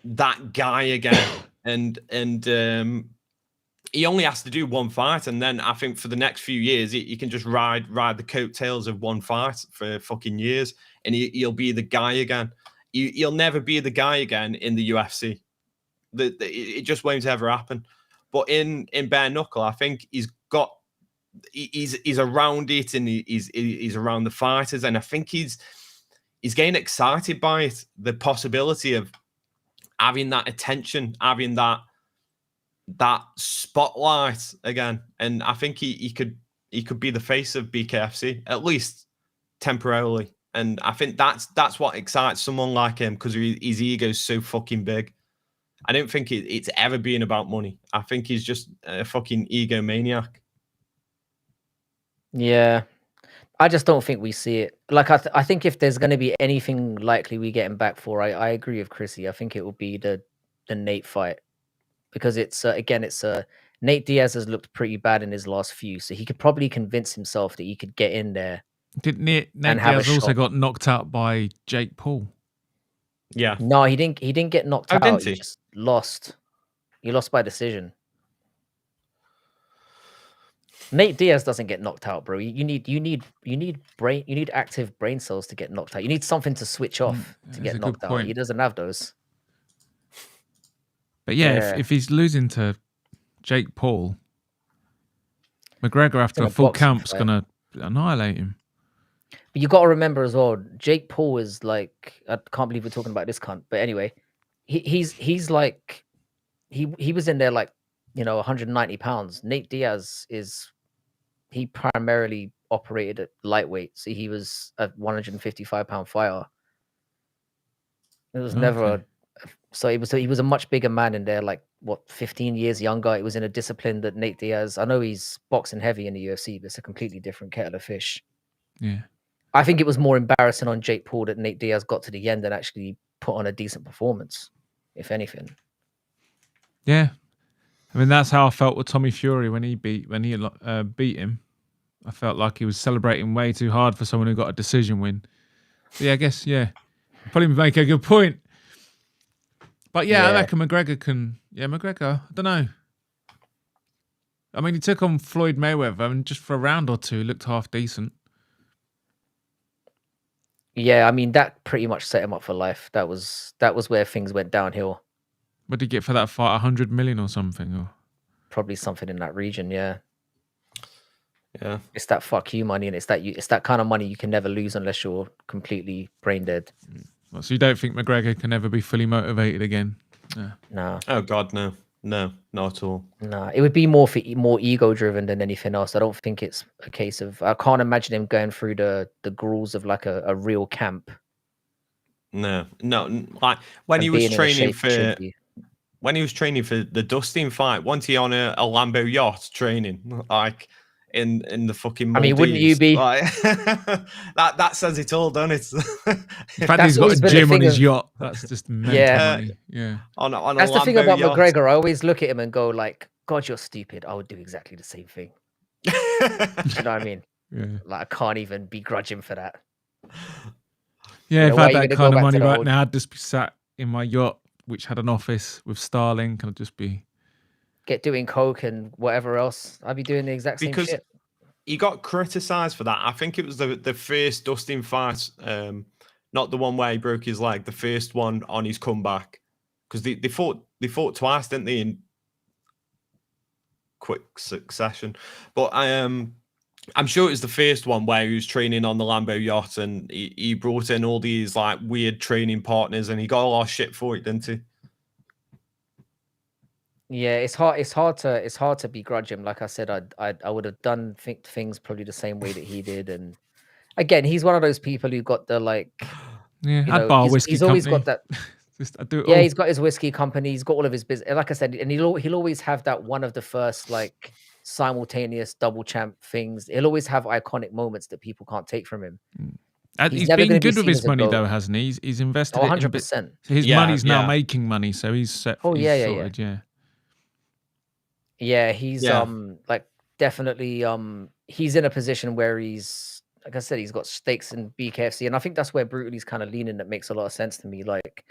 that guy again. and he only has to do one fight, and then I think for the next few years he can just ride the coattails of one fight for fucking years, and he'll be the guy again. He'll never be the guy again in the UFC. It just won't ever happen. But in bare knuckle, I think he's around it, and he's around the fighters, and I think he's getting excited by it. The possibility of having that attention, having that spotlight again, and I think he could be the face of BKFC, at least temporarily. And I think that's what excites someone like him, because his ego's so fucking big. I don't think it's ever been about money. I think he's just a fucking egomaniac. Yeah, I just don't think we see it. Like, I think if there's going to be anything likely we get him back for, I agree with Chrissy. I think it will be the Nate fight, because it's Nate Diaz has looked pretty bad in his last few, so he could probably convince himself that he could get in there. Did Nate Diaz also got knocked out by Jake Paul? Yeah. No, he didn't get knocked out. Didn't he? He just lost. He lost by decision. Nate Diaz doesn't get knocked out, bro. You need active brain cells to get knocked out. You need something to switch off to get knocked out. He doesn't have those. But yeah, if he's losing to Jake Paul, McGregor after a full camp's gonna annihilate him. But you got to remember as well, Jake Paul is like, I can't believe we're talking about this cunt. But anyway, he's like, he was in there like, 190 pounds. Nate Diaz he primarily operated at lightweight. So he was a 155-pound fighter. It was never. So he was a much bigger man in there, like 15 years younger. It was in a discipline that Nate Diaz, I know he's boxing heavy in the UFC, but it's a completely different kettle of fish. Yeah. I think it was more embarrassing on Jake Paul that Nate Diaz got to the end and actually put on a decent performance, if anything. Yeah. I mean, that's how I felt with Tommy Fury when he beat him. I felt like he was celebrating way too hard for someone who got a decision win. But yeah, I guess, yeah. Probably make a good point. But yeah, I Yeah. reckon McGregor can. Yeah, McGregor. I don't know. I mean, he took on Floyd Mayweather and just for a round or two looked half decent. Yeah, I mean that pretty much set him up for life. That was where things went downhill. What did he get for that fight? 100 million or something? Or Probably something in that region. Yeah, Yeah. it's that fuck you money, and it's that kind of money you can never lose unless you're completely brain dead. well, so you don't think McGregor can ever be fully motivated again? Yeah. Nah, Oh God, no, not at all. nah. It would be more ego driven than anything else. I don't think it's a case of. I can't imagine him going through the gruels of like a real camp. No. Like when he And was being in the training shape he should for be. the Dustin fight, wasn't he on a Lambo yacht training like in the fucking I Maldives? mean, wouldn't you be? Like, that says it all, doesn't it? The fact That's he's got always a been the gym on thing his of. yacht, that's just mental Yeah, money. Yeah. on a that's the thing Lambo about yacht. McGregor. I always look at him and go like, God, you're stupid. I would do exactly the same thing. Do you know what I mean? Yeah. Like I can't even begrudge him for that. Yeah, You know, if I why had are you that gonna kind go of back to money the right old? now, I'd just be sat in my yacht, which had an office with Starlink, and I'd just be. Get doing coke and whatever else. I'd be doing the exact same Because shit. he got criticised for that. I think it was the first Dustin fight, not the one where he broke his leg, the first one on his comeback. Because they fought twice, didn't they, in quick succession. But I'm sure it was the first one where he was training on the Lambo yacht and he brought in all these like weird training partners and he got a lot of shit for it, didn't he? Yeah, it's hard to begrudge him. Like I said, I would have done things probably the same way that he did. And again, he's one of those people who got the like, Yeah, you I'd know, bar a whiskey he's always company. got that. Just I do it Yeah, all. he's got his whiskey company. He's got all of his business. Like I said, and he'll always have that one of the first like simultaneous double champ things. He'll always have iconic moments that people can't take from him. He's He's never been going to be good with seen his as a money GOAT. though, hasn't he? He's invested Oh, it in 100%. so his Yeah, money's now yeah. making money, so he's set. Oh, He's yeah, yeah, sorted. Yeah. Yeah, he's Yeah. like definitely he's in a position where he's like I said, he's got stakes in BKFC, and I think that's where Brutali's kind of leaning. That makes a lot of sense to me. Like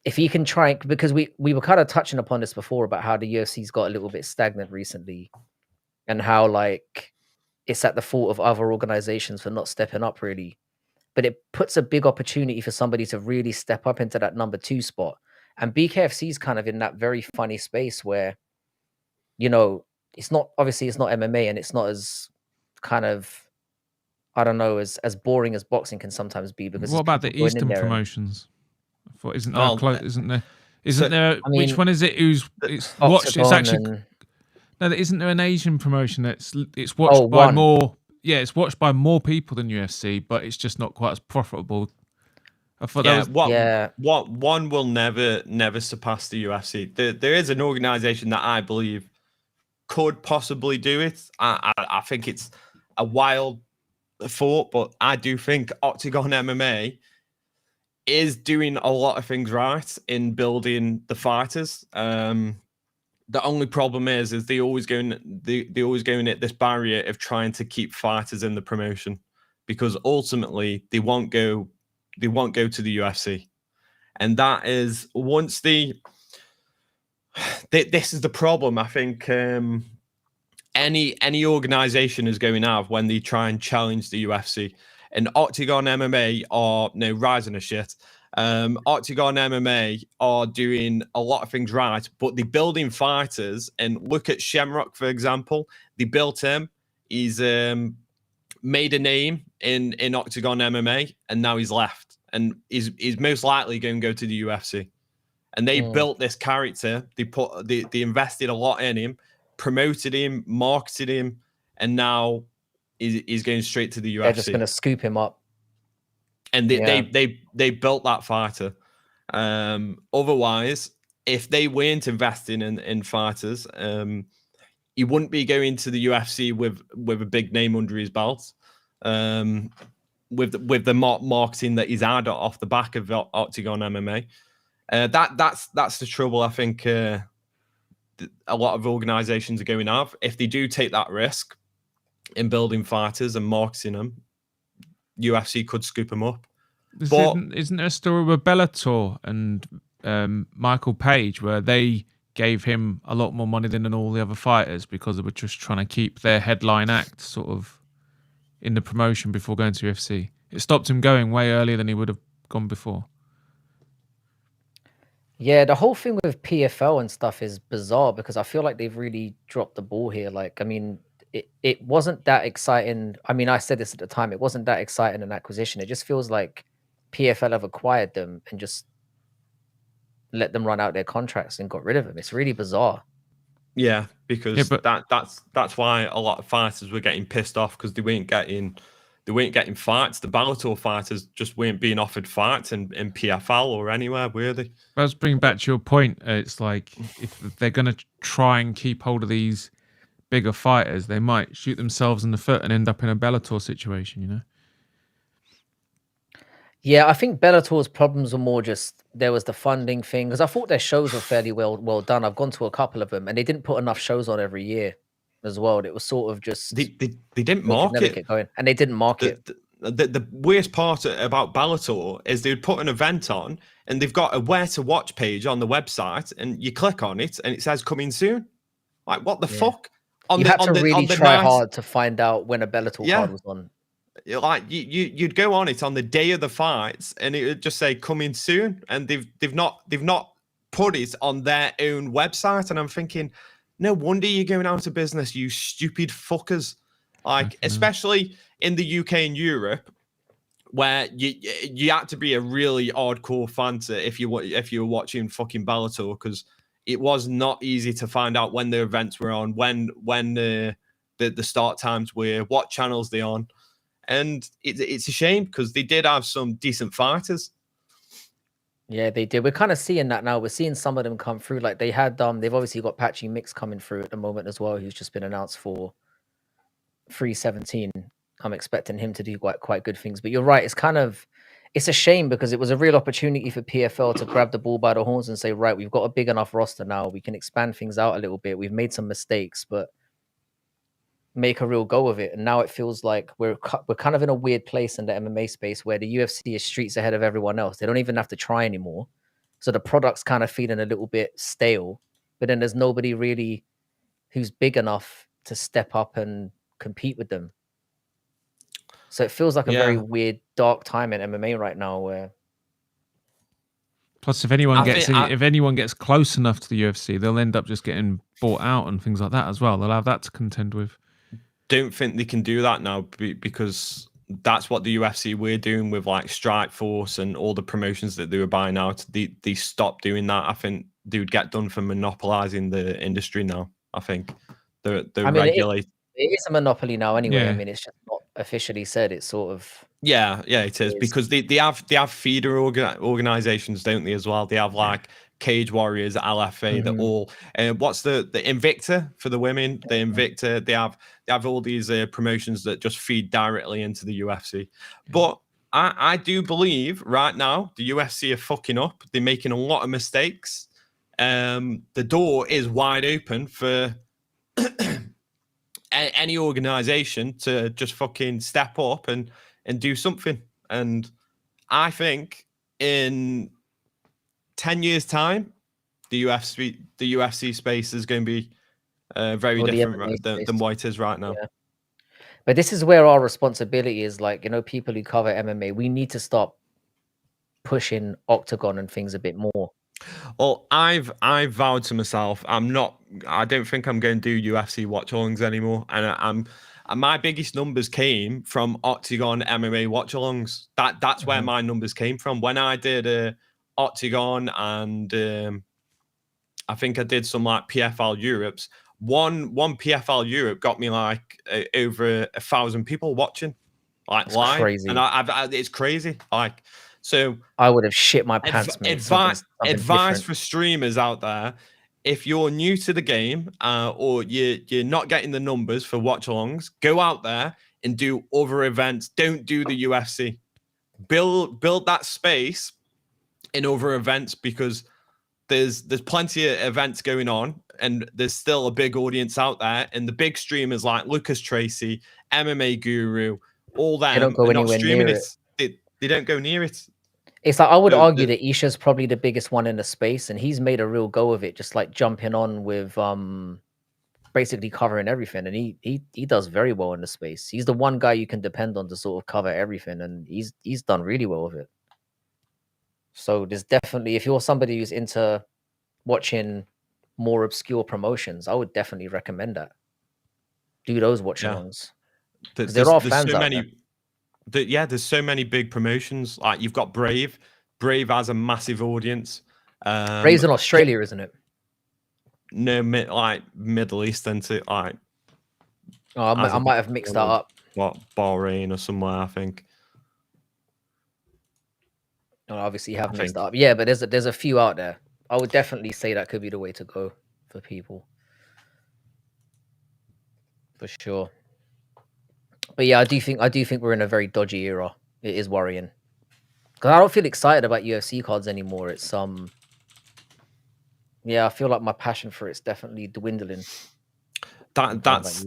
if he can try, because we were kind of touching upon this before about how the UFC's got a little bit stagnant recently, and how like it's at the fault of other organizations for not stepping up really. But it puts a big opportunity for somebody to really step up into that number 2 spot. And BKFC is kind of in that very funny space where, you know, it's not MMA and it's not as kind of, I don't know, as boring as boxing can sometimes be because What there's about people the going in Eastern there and promotions? I thought, isn't there? Oh, Isn't there? I Which mean, one is it? It's watched? It's Octagon actually and no. Isn't there an Asian promotion that's it's oh, watched by one. more? Yeah, it's watched by more people than UFC, but it's just not quite as profitable. I thought yeah, that was what one will never surpass the UFC. There is an organization that I believe could possibly do it. I think it's a wild thought, but I do think Octagon MMA is doing a lot of things right in building the fighters. The only problem is they always going at this barrier of trying to keep fighters in the promotion because ultimately they won't go to the UFC. And that is once this is the problem. I think any organization is going to have when they try and challenge the UFC. And Octagon MMA are rising a shit. Octagon MMA are doing a lot of things right, but they're building fighters. And look at Shamrock, for example. They built him. He's made a name in Octagon MMA, and now he's left. And he's most likely going to go to the UFC. And they built this character. They invested a lot in him, promoted him, marketed him, and now he's going straight to the UFC. They're just going to scoop him up. And they built that fighter. Otherwise, if they weren't investing in fighters, he wouldn't be going to the UFC with a big name under his belt. With the marketing that he's had off the back of Octagon MMA. That's the trouble. I think a lot of organizations are going to have. If they do take that risk in building fighters and marketing them, UFC could scoop them up. Isn't there a story with Bellator and Michael Page where they gave him a lot more money than all the other fighters because they were just trying to keep their headline act sort of in the promotion before going to UFC? It stopped him going way earlier than he would have gone before. Yeah, the whole thing with PFL and stuff is bizarre because I feel like they've really dropped the ball here. Like, I mean, it wasn't that exciting. I mean, I said this at the time. It wasn't that exciting an acquisition. It just feels like PFL have acquired them and just let them run out their contracts and got rid of them. It's really bizarre. Yeah, because that's why a lot of fighters were getting pissed off because they weren't getting fights. The Bellator fighters just weren't being offered fights in PFL or anywhere, were they? Let's bring back to your point. It's like if they're going to try and keep hold of these bigger fighters, they might shoot themselves in the foot and end up in a Bellator situation, you know? Yeah, I think Bellator's problems were more just there was the funding thing because I thought their shows were fairly well done. I've gone to a couple of them and they didn't put enough shows on every year as well. It was sort of just they didn't they could never market. get going, and they didn't market. The worst part about Bellator is they would put an event on and they've got a where to watch page on the website and you click on it and it says coming soon. Like what the fuck? You had to really try hard to find out when a Bellator card was on. Like you'd go on it on the day of the fights and it would just say coming soon, and they've not put it on their own website, and I'm thinking, no wonder you're going out of business, you stupid fuckers. Like especially in the UK and Europe, where you had to be a really hardcore fan to if you were watching fucking Bellator, because it was not easy to find out when the events were on, when the start times were, what channels they're on. And it's a shame because they did have some decent fighters. Yeah, they did. We're kind of seeing that now. We're seeing some of them come through. Like they had they've obviously got Patchy Mix coming through at the moment as well, who's just been announced for 317. I'm expecting him to do quite good things. But you're right, it's a shame because it was a real opportunity for PFL to grab the bull by the horns and say, right, we've got a big enough roster now. We can expand things out a little bit. We've made some mistakes, but make a real go of it. And now it feels like we're kind of in a weird place in the MMA space where the UFC is streets ahead of everyone else. They don't even have to try anymore. So the product's kind of feeling a little bit stale, but then there's nobody really who's big enough to step up and compete with them. So it feels like a very weird, dark time in MMA right now where plus if anyone gets close enough to the UFC, they'll end up just getting bought out and things like that as well. They'll have that to contend with. Don't think they can do that now because that's what the UFC were doing with like Strikeforce and all the promotions that they were buying out. They stopped doing that. I think they would get done for monopolizing the industry now. I think they're regulated. It is a monopoly now anyway. Yeah. I mean, it's just not officially said. It's sort of it is because they have feeder organizations, don't they, as well? They have like Cage Warriors, LFA, they're all what's the Invicta for the women, the Invicta, they have all these promotions that just feed directly into the UFC. But I do believe right now the UFC are fucking up. They're making a lot of mistakes. The door is wide open for any organization to just fucking step up and do something. And I think in 10 years time, the UFC space is going to be very different than what it is right now. Yeah. But this is where our responsibility is, like, you know, people who cover MMA, we need to stop pushing Octagon and things a bit more. Well, I've vowed to myself, I don't think I'm going to do UFC watch-alongs anymore. And my biggest numbers came from Octagon MMA watch-alongs. That's where my numbers came from. When I did Octagon and I think I did some like PFL Europes. One PFL Europe got me like over 1,000 people watching, like That's live, crazy. and it's crazy. Like, so I would have shit my pants, mate. Advice for streamers out there: if you're new to the game or you're not getting the numbers for watch-alongs, go out there and do other events. Don't do the UFC. Build that space in other events because there's plenty of events going on and there's still a big audience out there. And the big streamers like Lucas Tracy, MMA Guru, all them they don't go are not anywhere streaming near it. They don't go near it. It's like I would argue The- that Isha's probably the biggest one in the space, and he's made a real go of it, just like jumping on with basically covering everything, and he does very well in the space. He's the one guy you can depend on to sort of cover everything, and he's done really well with it. So there's definitely, if you're somebody who's into watching more obscure promotions, I would definitely recommend that. Do those watch-alongs. Because there are fans out there. There's so many big promotions. Like you've got Brave. Brave has a massive audience. Brave's in Australia, isn't it? No, like Middle East, into like. Oh, I might have mixed that up. What, Bahrain or somewhere, I think. No, obviously you have mixed that up. Yeah, but there's a few out there. I would definitely say that could be the way to go for people. For sure. But yeah, I do think we're in a very dodgy era. It is worrying. Because I don't feel excited about UFC cards anymore. It's yeah, I feel like my passion for it's definitely dwindling. That's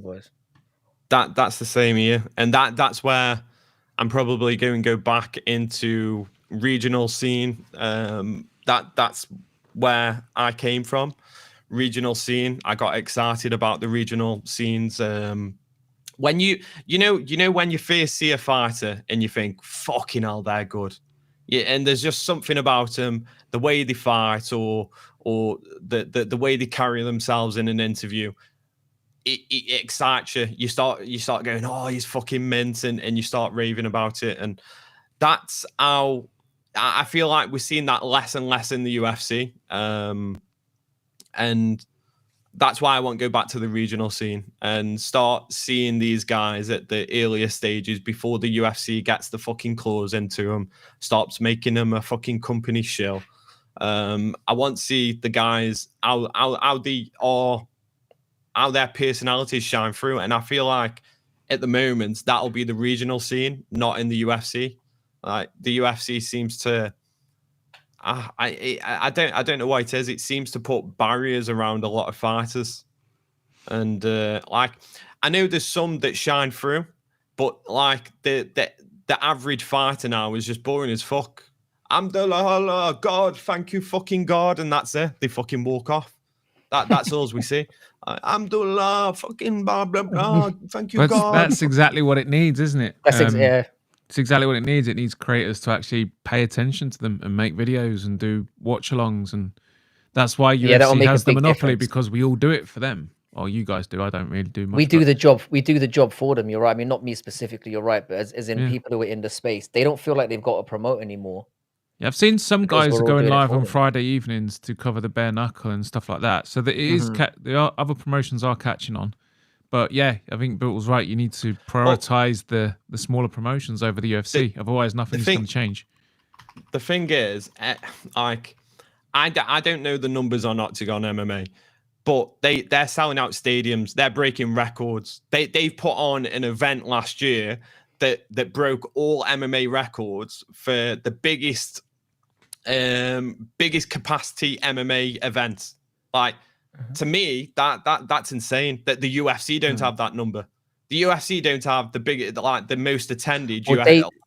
the same here. And that's where I'm probably going to go back into regional scene. That's where I came from. Regional scene. I got excited about the regional scenes. When you know when you first see a fighter and you think, fucking hell, they're good. Yeah, and there's just something about them, the way they fight or the way they carry themselves in an interview. It excites you. You start going, oh, he's fucking mint, and you start raving about it. And that's how I feel like we're seeing that less and less in the UFC. And that's why I want to go back to the regional scene and start seeing these guys at the earlier stages before the UFC gets the fucking claws into them, stops making them a fucking company shill. I want to see the guys how their personalities shine through, and I feel like at the moment that'll be the regional scene, not in the UFC. Like the UFC seems to. I don't know why it is. It seems to put barriers around a lot of fighters, and like I know there's some that shine through, but like the average fighter now is just boring as fuck. Alhamdulillah, God, thank you, fucking God, and that's it. They fucking walk off. That's all we see. Alhamdulillah, fucking blah blah blah. Thank you, God. That's exactly what it needs, isn't it? Yeah. It's exactly what it needs. It needs creators to actually pay attention to them and make videos and do watch-alongs, and that's why UFC has the monopoly, because we all do it for them. Or you guys do. I don't really do much. We do the job. We do the job for them. You're right. I mean, not me specifically. You're right, but as in people who are in the space, they don't feel like they've got to promote anymore. Yeah, I've seen some guys are going live on Friday evenings to cover the bare knuckle and stuff like that. So there is the other promotions are catching on. But yeah, I think Bill was right. You need to prioritize the smaller promotions over the UFC. Otherwise, nothing's going to change. The thing is, like, I don't know the numbers on Octagon MMA, but they're selling out stadiums. They're breaking records. They've put on an event last year that broke all MMA records for the biggest capacity MMA event. Like, to me, that's insane that the UFC don't have that number. The UFC don't have the most attended. Well,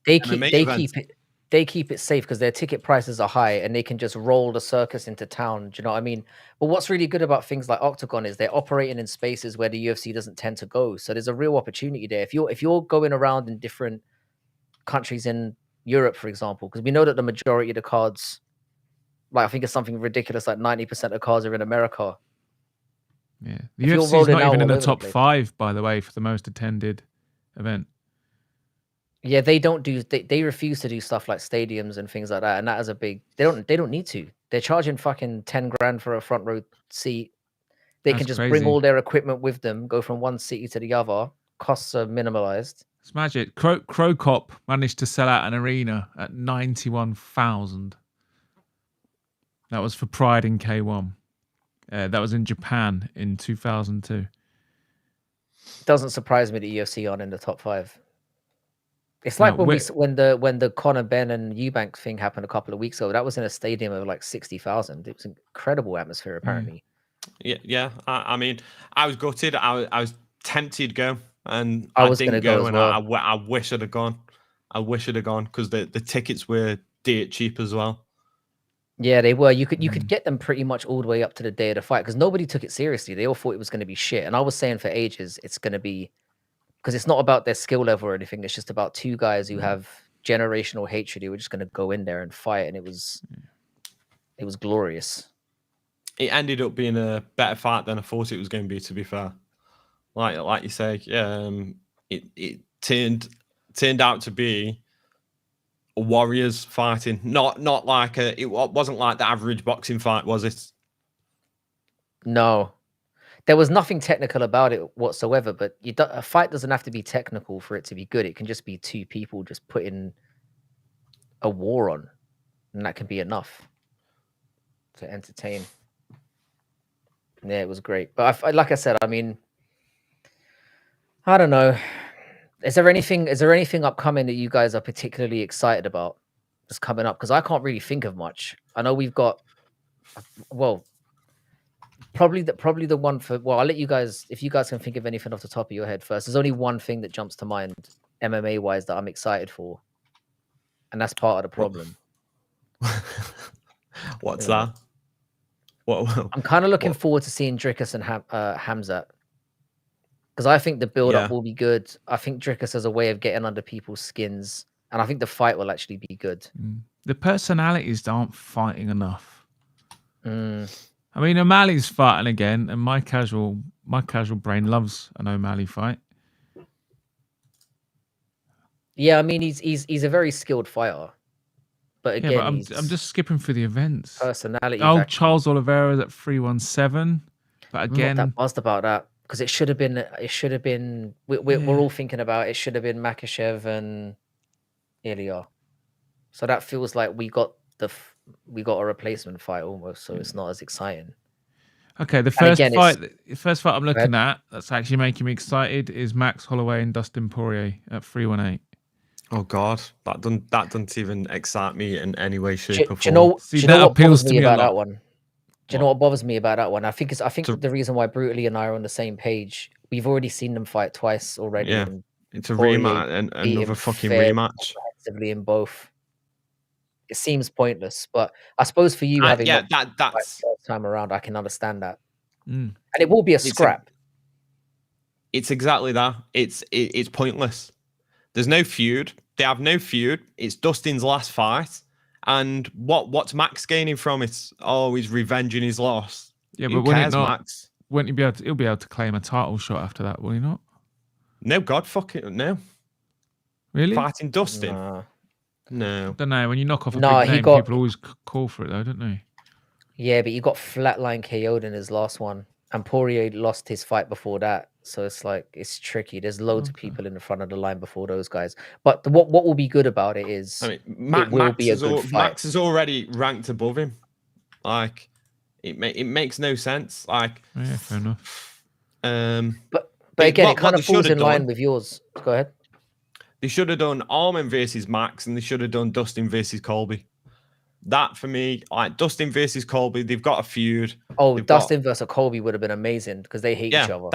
they keep it safe because their ticket prices are high and they can just roll the circus into town. Do you know what I mean? But what's really good about things like Octagon is they're operating in spaces where the UFC doesn't tend to go. So there's a real opportunity there. If you're going around in different countries in Europe, for example, because we know that the majority of the cards, like I think it's something ridiculous, like 90% of cards are in America. Yeah, the UFC is not even in the top 5, by the way, for the most attended event. Yeah, they don't do. They refuse to do stuff like stadiums and things like that, and that is a big. They don't need to. They're charging fucking 10 grand for a front row seat. They can just bring all their equipment with them, go from one city to the other. Costs are minimalized. It's magic. Crow Cop managed to sell out an arena at 91,000. That was for Pride in K1. That was in Japan in 2002. It doesn't surprise me that UFC aren't in the top 5. It's like when the Conor Ben and Eubank thing happened a couple of weeks ago. That was in a stadium of like 60,000. It was an incredible atmosphere, apparently. Yeah. I mean, I was gutted. I was tempted to go, and I was didn't go, and well. I wish I'd have gone. I wish I'd have gone because the tickets were dirt cheap as well. Yeah, they were. You could get them pretty much all the way up to the day of the fight because nobody took it seriously. They all thought it was going to be shit. And I was saying for ages, it's going to be because it's not about their skill level or anything. It's just about two guys who have generational hatred who were just going to go in there and fight, and it was glorious. It ended up being a better fight than I thought it was going to be. To be fair, like you say, it turned out to be warriors fighting, not like it wasn't like the average boxing fight, was it? No, there was nothing technical about it whatsoever. But a fight doesn't have to be technical for it to be good. It can just be two people just putting a war on, and that can be enough to entertain. Yeah, it was great. But like I said, I mean, I don't know. Is there anything upcoming that you guys are particularly excited about that's coming up? Because I can't really think of much. I know we've got, well, probably the one for. Well, I'll let you guys, if you guys can think of anything off the top of your head first. There's only one thing that jumps to mind, MMA wise, that I'm excited for, and that's part of the problem. What's that? What? I'm kind of looking forward to seeing Drickus and Hamzat. Because I think the build-up will be good. I think Drickus has a way of getting under people's skins. And I think the fight will actually be good. The personalities aren't fighting enough. Mm. I mean, O'Malley's fighting again, and my casual brain loves an O'Malley fight. Yeah, I mean, he's a very skilled fighter. But again, I'm just skipping through the events. Personality. Oh, Charles Oliveira's at 317. But again, I'm not that buzzed about that. Because it should have been. We're all thinking about it should have been Makhachev and Ilya. So that feels like we got a replacement fight almost. So it's not as exciting. Okay, the first fight I'm looking at that's actually making me excited is Max Holloway and Dustin Poirier at 318. Oh God, that doesn't even excite me in any way, shape, or form. Do you know what bothers me about that one? Do you know what bothers me about that one? I think the reason why Brutally and I are on the same page, we've already seen them fight twice already. Yeah, it's a rematch and another fucking rematch. In both, it seems pointless. But I suppose for you having that's first time around, I can understand that, and it will be a scrap. It's exactly that. It's pointless. There's no feud. They have no feud. It's Dustin's last fight. And what's Max gaining from it? Oh, he's revenging his loss. Yeah, Who but cares, Max? Wouldn't he he'll be able to claim a title shot after that, will he not? No, God fucking no. Really? Fighting Dustin? No. I don't know. When you knock off a big name, people always call for it though, don't they? Yeah, but you got flatline KO'd in his last one. And Poirier lost his fight before that. So it's like, it's tricky. There's loads of people in the front of the line before those guys. But what will be good about it is Max is already ranked above him. Like, it makes no sense. Like, yeah, fair enough. But again, it kind of falls in line with yours. Go ahead. They should have done Arman versus Max, and they should have done Dustin versus Colby. That for me, like Dustin versus Colby, they've got a feud. Oh, Dustin versus Colby would have been amazing because they hate each other.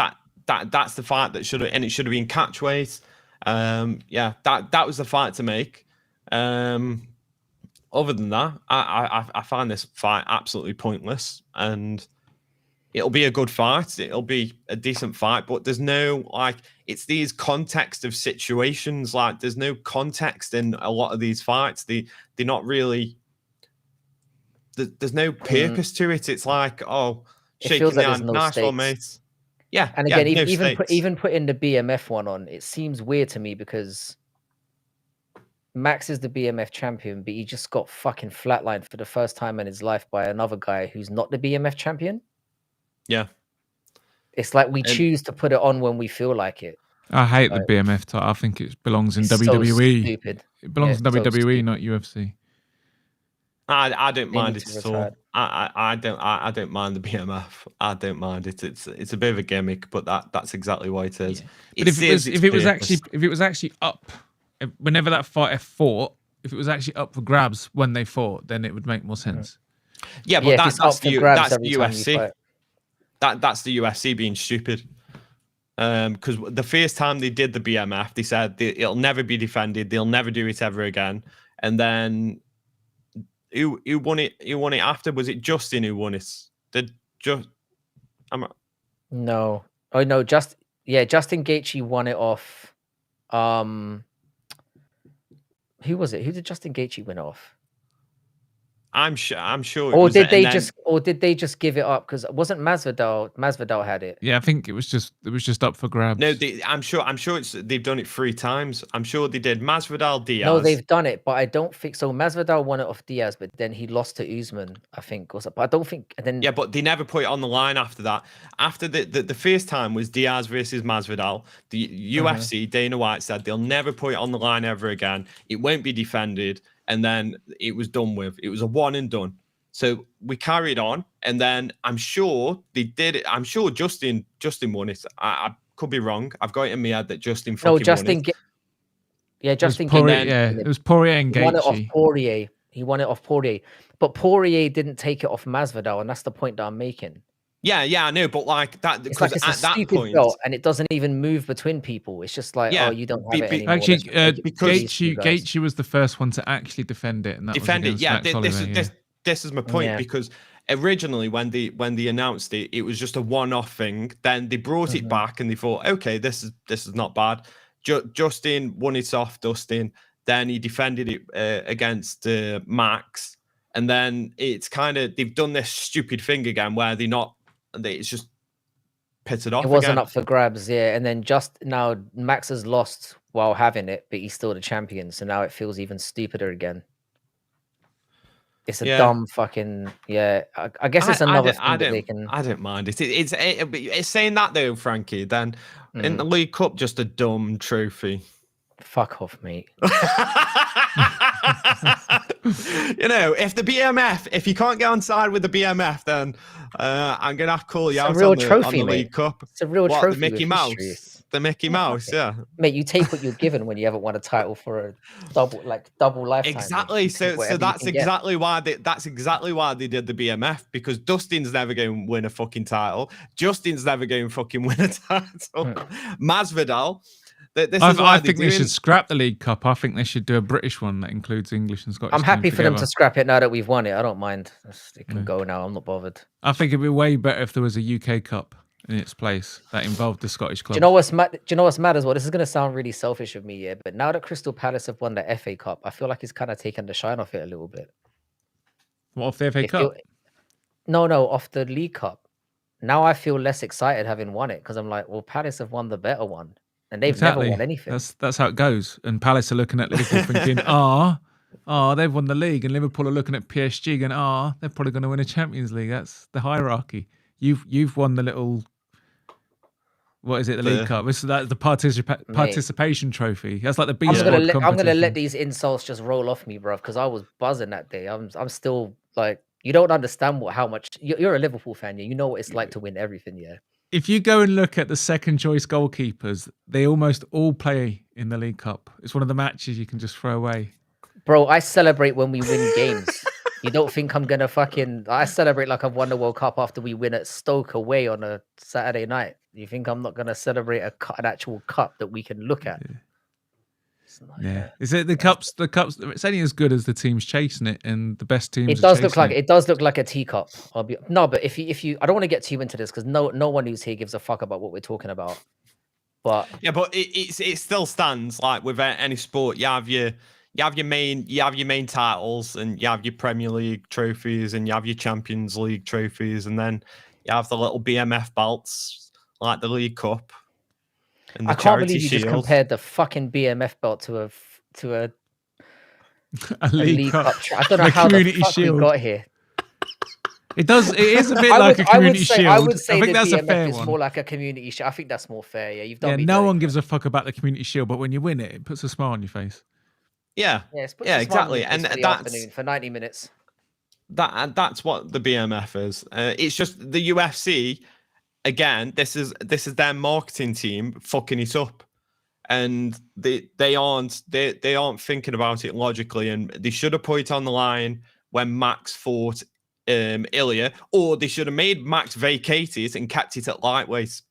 That's the fight that should have, and it should have been catch weight. That was the fight to make. Other than that, I find this fight absolutely pointless, and it'll be a good fight. It'll be a decent fight, but there's no it's these context of situations. Like there's no context in a lot of these fights. They're not really. There's no purpose to it. It's like, oh, shaking the hand, nice one, mate. Yeah, and again, even putting the BMF one on, it seems weird to me because Max is the BMF champion, but he just got fucking flatlined for the first time in his life by another guy who's not the BMF champion. Yeah, it's like we choose to put it on when we feel like it. I hate the BMF title. I think it belongs in WWE. So stupid. It belongs in WWE, not UFC. I don't mind it at all. I don't mind the BMF. I don't mind it. It's a bit of a gimmick, but that's exactly what it is. Yeah. But if it was actually up, whenever that fighter fought, if it was actually up for grabs when they fought, then it would make more sense. Yeah, but that's the UFC. That's the UFC being stupid. Because the first time they did the BMF, they said it'll never be defended. They'll never do it ever again. And then who won it? Who won it after? Was it Justin who won it? Did just No. Oh no, Justin Gaethje won it off. Who was it? Who did Justin Gaethje win off? I'm sure. Or did they just give it up? Because it wasn't Masvidal. Masvidal had it. Yeah, I think it was just up for grabs. No, I'm sure they've done it 3 times. I'm sure they did. Masvidal, Diaz. No, they've done it, but I don't think so. Masvidal won it off Diaz, but then he lost to Usman, I think. But I don't think. And then yeah, but they never put it on the line after that. After the first time was Diaz versus Masvidal. The UFC, Dana White said they'll never put it on the line ever again. It won't be defended. And then it was done with. It was a one and done. So we carried on, and then I'm sure they did it. I'm sure Justin won it. I could be wrong. I've got it in my head that Justin won it. Justin Poirier. It was Poirier and Gaethje. He won it off Poirier. He won it off Poirier, but Poirier didn't take it off Masvidal, and that's the point that I'm making. Yeah, I know, but like that, it's like it's a stupid belt, and it doesn't even move between people. It's just like, oh, you don't have it anymore. Actually, Gaethje was the first one to actually defend it, and that defend was it. Yeah, this is my point, because originally when they announced it, it was just a one-off thing. Then they brought it back, and they thought, okay, this is not bad. Justin won it off Dustin. Then he defended it against Max, and then it's kind of they've done this stupid thing again where it's just pitted off. It wasn't up for grabs, yeah. And then just now, Max has lost while having it, but he's still the champion. So now it feels even stupider again. It's a dumb fucking I guess it's another thing that they can. I don't mind it. It's saying that though, Frankie. Then in the League Cup, just a dumb trophy. Fuck off, mate. If the BMF, if you can't get on side with the BMF, then I'm gonna have to call you out on the League Cup. It's a real trophy. The Mickey Mouse. History. The Mickey Mouse, yeah. Mate, you take what you're given when you haven't won a title for a double lifetime. Exactly. So that's exactly why they did the BMF, because Dustin's never going to win a fucking title. Justin's never going to fucking win a title. Masvidal. I think they should scrap the League Cup. I think they should do a British one that includes English and Scottish. I'm happy for them to scrap it now that we've won it. I don't mind. It can go now. I'm not bothered. I think it'd be way better if there was a UK Cup in its place that involved the Scottish club. Do you know what's mad as well? This is going to sound really selfish of me, yeah, but now that Crystal Palace have won the FA Cup, I feel like it's kind of taken the shine off it a little bit. What, off the FA Cup? No, off the League Cup. Now I feel less excited having won it, because I'm like, well, Palace have won the better one, and they've never won anything. That's how it goes. And Palace are looking at Liverpool thinking, they've won the league, and Liverpool are looking at PSG going, they're probably going to win a Champions League. That's the hierarchy. You've won the little, what is it, the League Cup? That's the participation trophy. That's like the beast. I'm gonna let these insults just roll off me, bro, because I was buzzing that day. I'm still like, you don't understand how much you're a Liverpool fan. Yeah, you know what it's like to win everything. Yeah. If you go and look at the second choice goalkeepers, they almost all play in the League Cup. It's one of the matches you can just throw away. Bro, I celebrate when we win games. You don't think I'm going to I celebrate like I've won the World Cup after we win at Stoke away on a Saturday night. You think I'm not going to celebrate an actual cup that we can look at? Yeah. Is it the cups, it's only as good as the teams chasing it, and the best teams it does look like a teacup. But if you I don't want to get too into this, because no one who's here gives a fuck about what we're talking about. But yeah, but it still stands like with any sport. You have your main titles, and you have your Premier League trophies, and you have your Champions League trophies, and then you have the little BMF belts like the League Cup. And the I can't believe you Shield. just compared the fucking BMF belt to a League Cup. I don't know how the fuck we got here. It is a bit like a Community Shield. I would say I think the that's BMF a fair is one. more like a Community Shield. I think that's more fair. Yeah, you've done me no dirty. one gives a fuck about the Community Shield, but when you win it, it puts a smile on your face. Yeah, exactly. And that's for 90 minutes. That's what the BMF is. It's just the UFC. Again, this is their marketing team fucking it up, and they aren't thinking about it logically, and they should have put it on the line when Max fought Ilya, or they should have made Max vacate it and kept it at lightweight.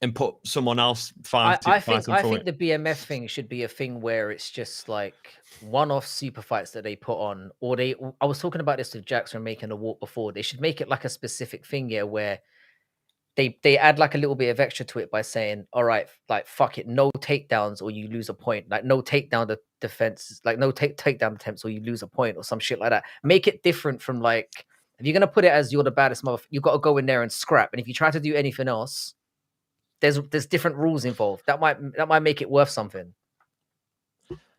and put someone else I fighting I for think it. the BMF thing should be a thing where it's just like one-off super fights that they put on, or they. I was talking about this with Jackson making a walk before. They should make it like a specific thing, yeah, where they add like a little bit of extra to it by saying, all right, like fuck it, no takedowns or you lose a point. Like no defense, like no takedown attempts or you lose a point or some shit like that. Make it different from like if you're gonna put it as you're the baddest motherfucker, you got to go in there and scrap. And if you try to do anything else, there's different rules involved. That might make it worth something.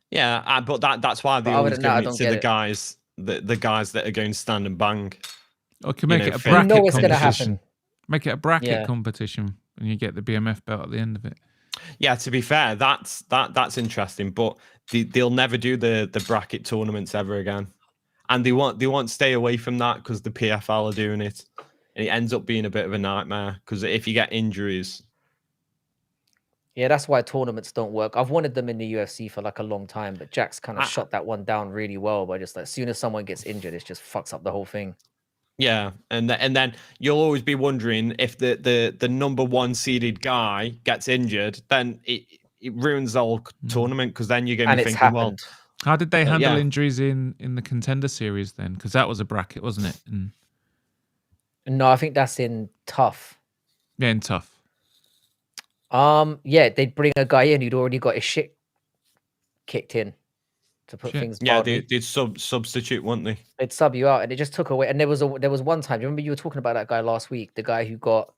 Yeah, but that's why they But other always than that, give I it don't to get the it. guys, the guys that are going stand and bang. Or can You make know, it a fin- You know bracket it's gonna competition. happen. Make it a bracket Yeah. competition, and you get the BMF belt at the end of it. Yeah, to be fair, that's interesting, but they'll never do the bracket tournaments ever again, and they won't stay away from that because the PFL are doing it, and it ends up being a bit of a nightmare because if you get injuries. Yeah, that's why tournaments don't work. I've wanted them in the UFC for like a long time, but Jack's kind of I- shot that one down really well by just like as soon as someone gets injured, it just fucks up the whole thing. Yeah, and then you'll always be wondering if the number one seeded guy gets injured, then it ruins the whole tournament because then you're going to And be it's thinking, well, happened. How did they handle yeah. injuries in the Contender Series then? Because that was a bracket, wasn't it? And No, I think that's in tough. yeah, and tough. Yeah, they'd bring a guy in who'd already got his shit kicked in to put Shit. things Yeah, mildly. they'd substitute, wouldn't they? They'd sub you out, and it just took away. And there was one time. Do you remember you were talking about that guy last week? The guy who got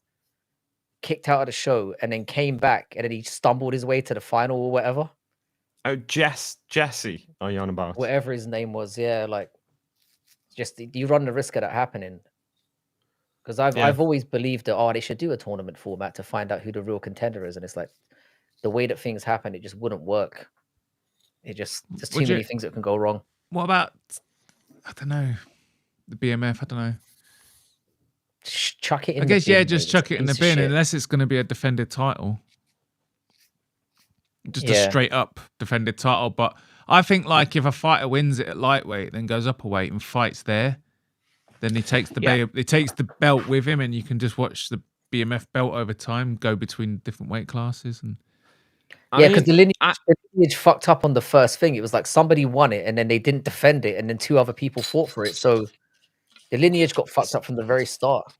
kicked out of the show and then came back, and then he stumbled his way to the final or whatever. Oh, Jesse, are you on about? Whatever his name was, yeah, like just you run the risk of that happening. Because I've always believed that they should do a tournament format to find out who the real contender is, and it's like the way that things happen, it just wouldn't work. There's too many things that can go wrong. What about I don't know the BMF? I don't know. Chuck it in. I guess the bin, just mate. chuck It's a it in the piece of bin shit. unless it's going to be a defended title. Just a straight up defended title. But I think like if a fighter wins it at lightweight, then goes up a weight and fights there, then he takes the belt with him, and you can just watch the BMF belt over time go between different weight classes. And because the lineage fucked up on the first thing. It was like somebody won it and then they didn't defend it, and then two other people fought for it. So the lineage got fucked up from the very start.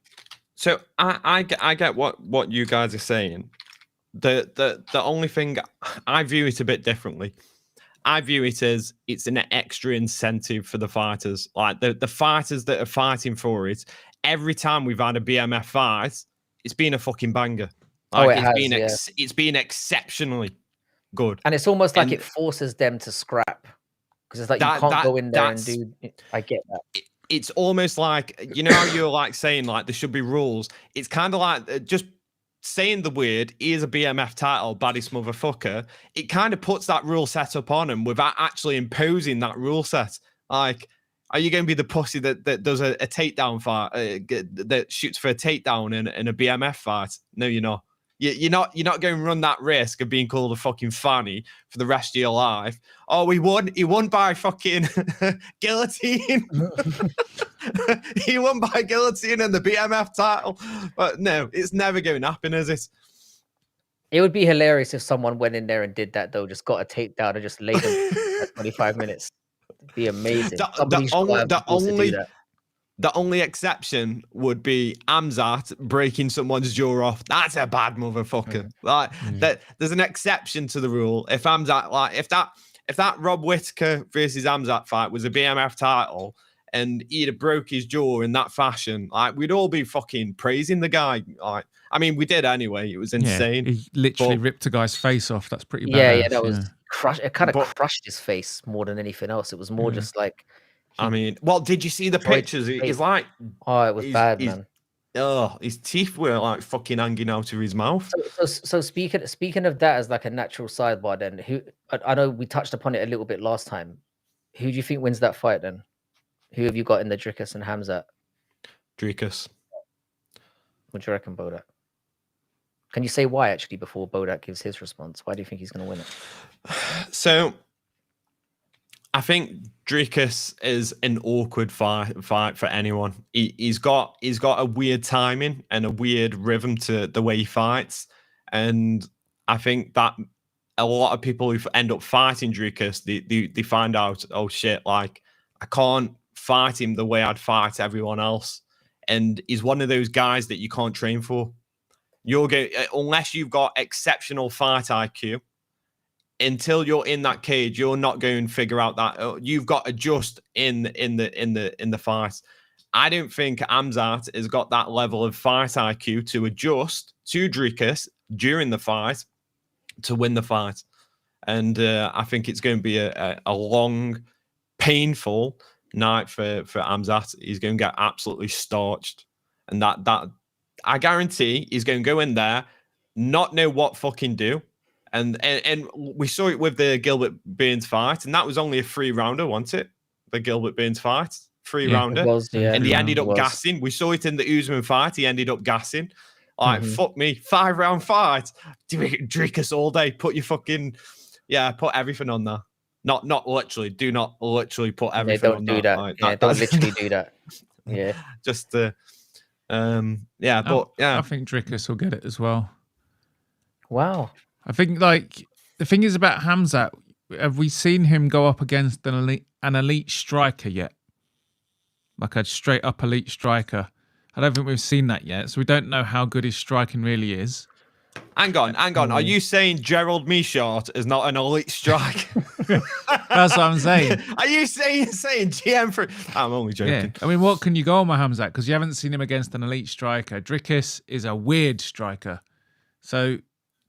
So I get what you guys are saying. The only thing I view it a bit differently. I view it as it's an extra incentive for the fighters. Like the fighters that are fighting for it, every time we've had a BMF fight, it's been a fucking banger. Like it's been exceptionally good. And it's almost like it forces them to scrap. Because it's like you can't go in there and do I get that. It's almost like, you know how you're like saying like there should be rules. It's kind of like just saying the word, here's a BMF title, baddest motherfucker, it kind of puts that rule set up on him without actually imposing that rule set. Like, are you going to be the pussy that does a takedown fight, that shoots for a takedown in a BMF fight? No, you're not. You're not going to run that risk of being called a fucking fanny for the rest of your life. Oh, he won by fucking guillotine. He won by guillotine in the BMF title. But no, it's never going to happen, is it? It would be hilarious if someone went in there and did that, though. Just got a takedown and just laid them for 25 minutes. It'd be amazing. The only exception would be Amzat breaking someone's jaw off. That's a bad motherfucker. Like that, there's an exception to the rule. If Amzat, like if that Rob Whittaker versus Amzat fight was a BMF title and he'd have broke his jaw in that fashion, like we'd all be fucking praising the guy. Like, I mean, we did anyway. It was insane. Yeah, he literally ripped a guy's face off. That's pretty bad. Yeah, that was crushed. It kind of crushed his face more than anything else. It was more just like. I mean, well, did you see the pictures? He's like, it was bad, man. Oh, his teeth were like fucking hanging out of his mouth. So speaking of that as like a natural sidebar, then I know we touched upon it a little bit last time. Who do you think wins that fight then? Who have you got in the Dricus and Hamzat? Dricus. What do you reckon, Bodak? Can you say why actually before Bodak gives his response? Why do you think he's going to win it? So, I think Dricus is an awkward fight for anyone. He's got a weird timing and a weird rhythm to the way he fights. And I think that a lot of people who end up fighting Dricus, they find out, oh shit, like I can't fight him the way I'd fight everyone else. And he's one of those guys that you can't train for. You'll get, unless you've got exceptional fight IQ, until you're in that cage, you're not going to figure out that you've got to adjust in the fight. I don't think Amzat has got that level of fight IQ to adjust to Dricus during the fight to win the fight. And I think it's going to be a long, painful night for Amzat. He's going to get absolutely starched. And that I guarantee he's going to go in there, not know what fucking do. And we saw it with the Gilbert Burns fight, and that was only a 3-rounder, wasn't it? The Gilbert Burns fight, 3-rounder. And he ended up gassing. We saw it in the Usman fight. He ended up gassing. Like, fuck me, 5-round fight. Dricus all day. Put your fucking, put everything on there. Not literally. Do not literally put everything on there. Don't do that. Don't literally do that. Yeah. Just but yeah. I think Dricus will get it as well. Wow. I think, like, the thing is about Hamzat, have we seen him go up against an elite striker yet? Like a straight up elite striker. I don't think we've seen that yet, so we don't know how good his striking really is. Hang on. Are you saying Gerald Michaud is not an elite striker? That's what I'm saying. Are you saying GM for? I'm only joking. Yeah. I mean, what can you go on with Hamzat? Because you haven't seen him against an elite striker. Dricus is a weird striker. So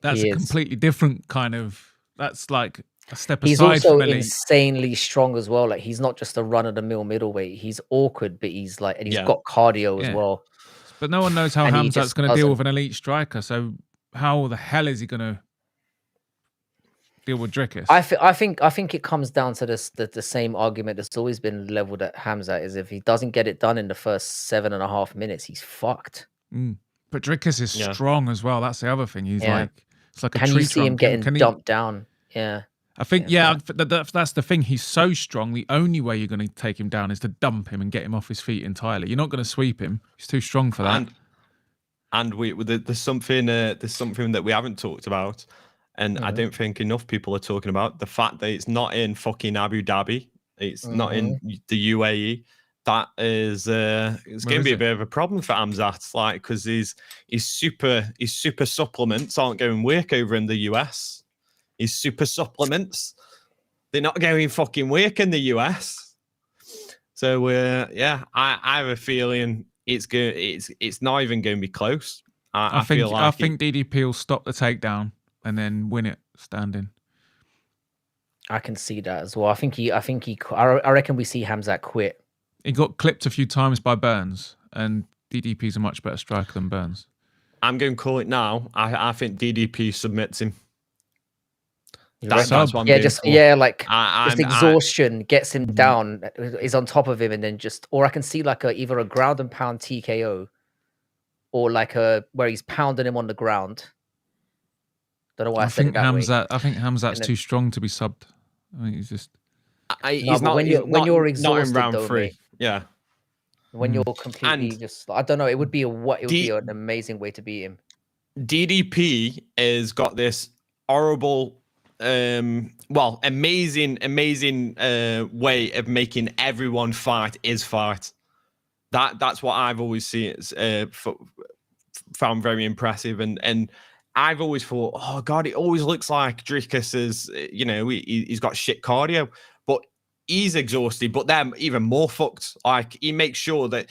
that's a completely different kind of, that's like a step aside. He's also from insanely strong as well. Like, he's not just a run-of-the-mill middleweight. He's awkward, but he's like, and he's got cardio as well. But no one knows how Hamzat's going to deal with an elite striker. So how the hell is he going to deal with Dricus? I think it comes down to the same argument that's always been leveled at Hamzat, is if he doesn't get it done in the first 7.5 minutes, he's fucked. But Dricus is strong as well. That's the other thing. He's like, it's like a tree trunk. Can you see him getting dumped down? Yeah. I think, that's the thing. He's so strong. The only way you're going to take him down is to dump him and get him off his feet entirely. You're not going to sweep him. He's too strong for that. And there's something that we haven't talked about, and I don't think enough people are talking about the fact that it's not in fucking Abu Dhabi. It's not in the UAE. That is, it's going to be a bit of a problem for Amzat, like, because his super supplements aren't going work over in the US. His super supplements, they're not going fucking work in the US. So I have a feeling it's not even going to be close. I think DDP will stop the takedown and then win it standing. I can see that as well. I reckon we see Hamzat quit. He got clipped a few times by Burns, and DDP's a much better striker than Burns. I'm going to call it now. I think DDP submits him. Just exhaustion gets him down, is on top of him, and then or I can see like either a ground and pound TKO, or like where he's pounding him on the ground. Don't know why I said it that way. I think Hamzat's too strong to be subbed. I think he's just. He's not when you're exhausted, not in round 3. Mate. Yeah. When you're completely I don't know. It would be be an amazing way to beat him. DDP has got this horrible, amazing way of making everyone fight. That's what I've always seen. Found very impressive, and I've always thought, oh god, it always looks like Dricus is, he's got shit cardio, but he's exhausted. But they're even more fucked. Like, he makes sure that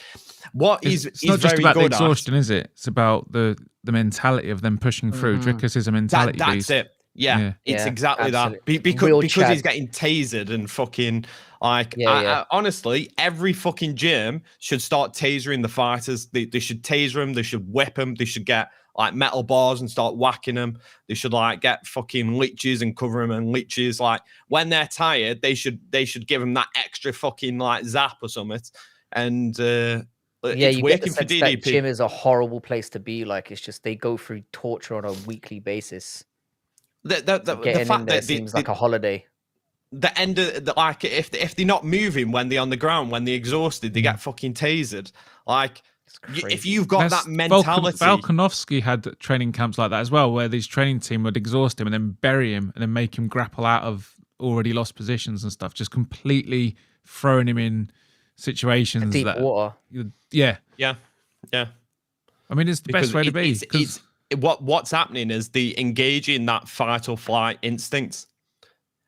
it's not just about the exhaustion, is it? It's about the mentality of them pushing through. Dricus is a mentality beast. That's it. Yeah, it's exactly absolutely. That. Because he's getting tasered and fucking honestly, every fucking gym should start tasering the fighters. They should taser them. They should whip them. They should get like metal bars and start whacking them. They should like get fucking leeches and cover them in leeches. Like, when they're tired, they should give them that extra fucking like zap or something. And it's working for DDP. That gym is a horrible place to be. Like, it's just they go through torture on a weekly basis. The fact that seems like a holiday. The end of if they're not moving when they're on the ground, when they're exhausted, they get fucking tasered. Like, It's crazy. If you've got that mentality, Volkanovski had training camps like that as well, where these training team would exhaust him and then bury him and then make him grapple out of already lost positions and stuff, just completely throwing him in situations deep that water. yeah. I mean, it's the best way to be. It's what's happening is the engaging that fight or flight instincts.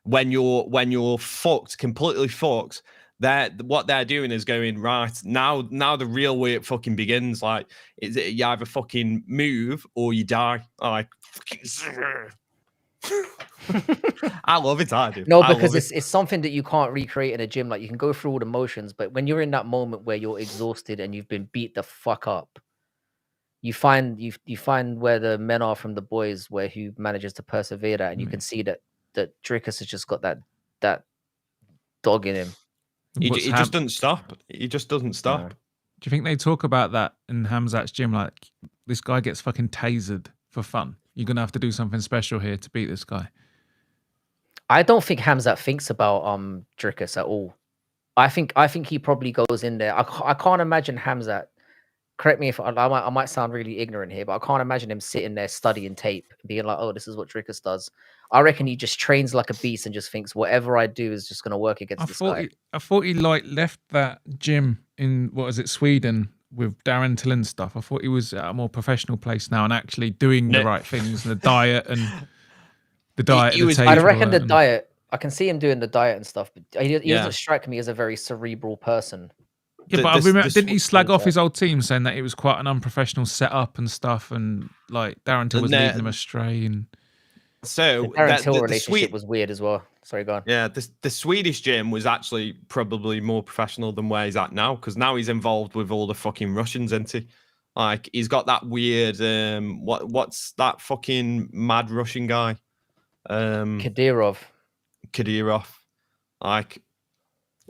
When you're fucked, completely fucked, what they're doing is going, right, now the real work fucking begins. Like, you either fucking move or you die. Like, I love it. I do. No, because it's something that you can't recreate in a gym. Like, you can go through all the motions, but when you're in that moment where you're exhausted and you've been beat the fuck up, you find where the men are from the boys, where who manages to persevere that, and you can see that Dricus has just got that dog in him. He just doesn't stop. He just doesn't stop. Do you think they talk about that in Hamzat's gym? Like, this guy gets fucking tasered for fun. You're gonna have to do something special here to beat this guy. I don't think Hamzat thinks about Dricus at all. I think he probably goes in there. I can't imagine Hamzat. Correct me if I might sound really ignorant here, but I can't imagine him sitting there studying tape, being like, "Oh, this is what Dricus does." I reckon he just trains like a beast and just thinks whatever I do is just going to work against this guy. I thought he like left that gym in Sweden with Darren Tillin stuff. I thought he was at a more professional place now and actually doing the right things, and the diet and the diet. I reckon the diet. I can see him doing the diet and stuff, but he doesn't strike me as a very cerebral person. Yeah, but I remember, didn't he slag off his old team, saying that it was quite an unprofessional setup and stuff, and like Darren Till was leading them astray, and so the Darren Till relationship was weird as well. Sorry, go on. Yeah, the Swedish gym was actually probably more professional than where he's at now, because now he's involved with all the fucking Russians, isn't he? Like, he's got that weird what's that fucking mad Russian guy? Kadyrov. Like,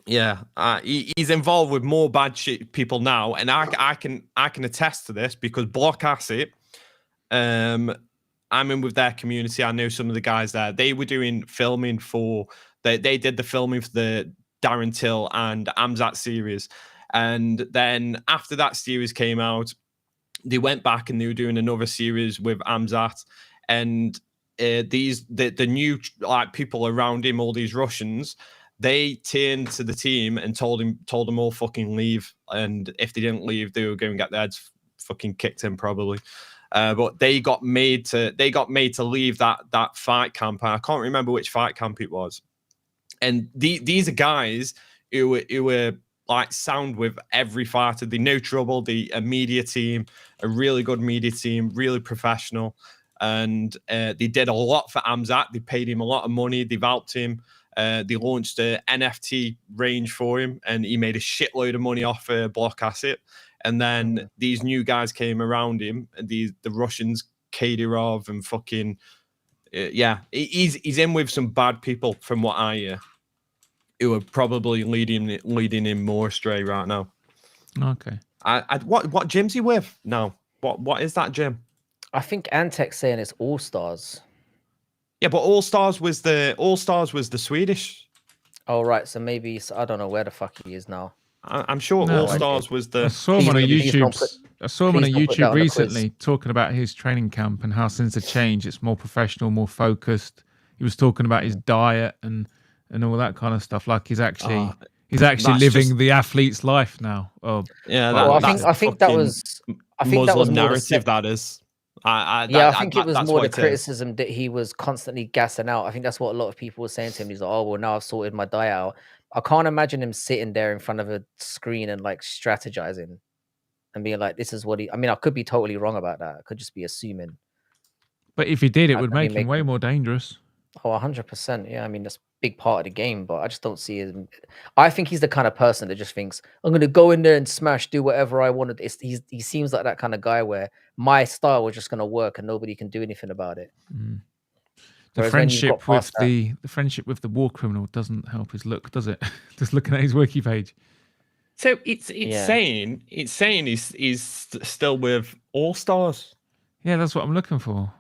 yeah, he's involved with more bad shit people now, and I can attest to this because Block Acid, I'm in with their community. I know some of the guys there. They were doing filming they did the filming for the Darren Till and Amzat series, and then after that series came out, they went back and they were doing another series with Amzat, and the new like people around him, all these Russians. They turned to the team and told them all fucking leave, and if they didn't leave, they were going to get their heads fucking kicked in probably. But they got made to leave that fight camp. I can't remember which fight camp it was. And these are guys who were like sound with every fighter. They know trouble. A media team, a really good media team, really professional, and they did a lot for Amzat. They paid him a lot of money. They've helped him. They launched an NFT range for him, and he made a shitload of money off Block Acid. And then these new guys came around him, and the Russians, Kadyrov and fucking he's in with some bad people from what I hear, who are probably leading him more astray right now. Okay. What gym's he with now? What is that gym? I think Antec's saying it's All Stars. Yeah, but All Stars was the Swedish. Oh right, so maybe I don't know where the fuck he is now. I'm sure All Stars was the. I saw him on a YouTube recently talking about his training camp and how things have changed. It's more professional, more focused. He was talking about his diet and all that kind of stuff. Like he's actually living the athlete's life now. Oh yeah, I think that was Muslim narrative. That is. I think it was more the criticism that he was constantly gassing out. I think that's what a lot of people were saying to him. He's like, "Oh well, now I've sorted my diet out." I can't imagine him sitting there in front of a screen and like strategizing and being like, "This is what he." I mean, I could be totally wrong about that. I could just be assuming. But if he did, it would make him way more dangerous. Oh, 100%. Yeah, I mean, that's a big part of the game, but I just don't see him. I think he's the kind of person that just thinks, I'm going to go in there and smash, do whatever I want. He seems like that kind of guy where my style is just going to work and nobody can do anything about it. Mm. The friendship with the war criminal doesn't help his look, does it? Just looking at his wiki page. So it's saying he's still with All Stars. Yeah, that's what I'm looking for.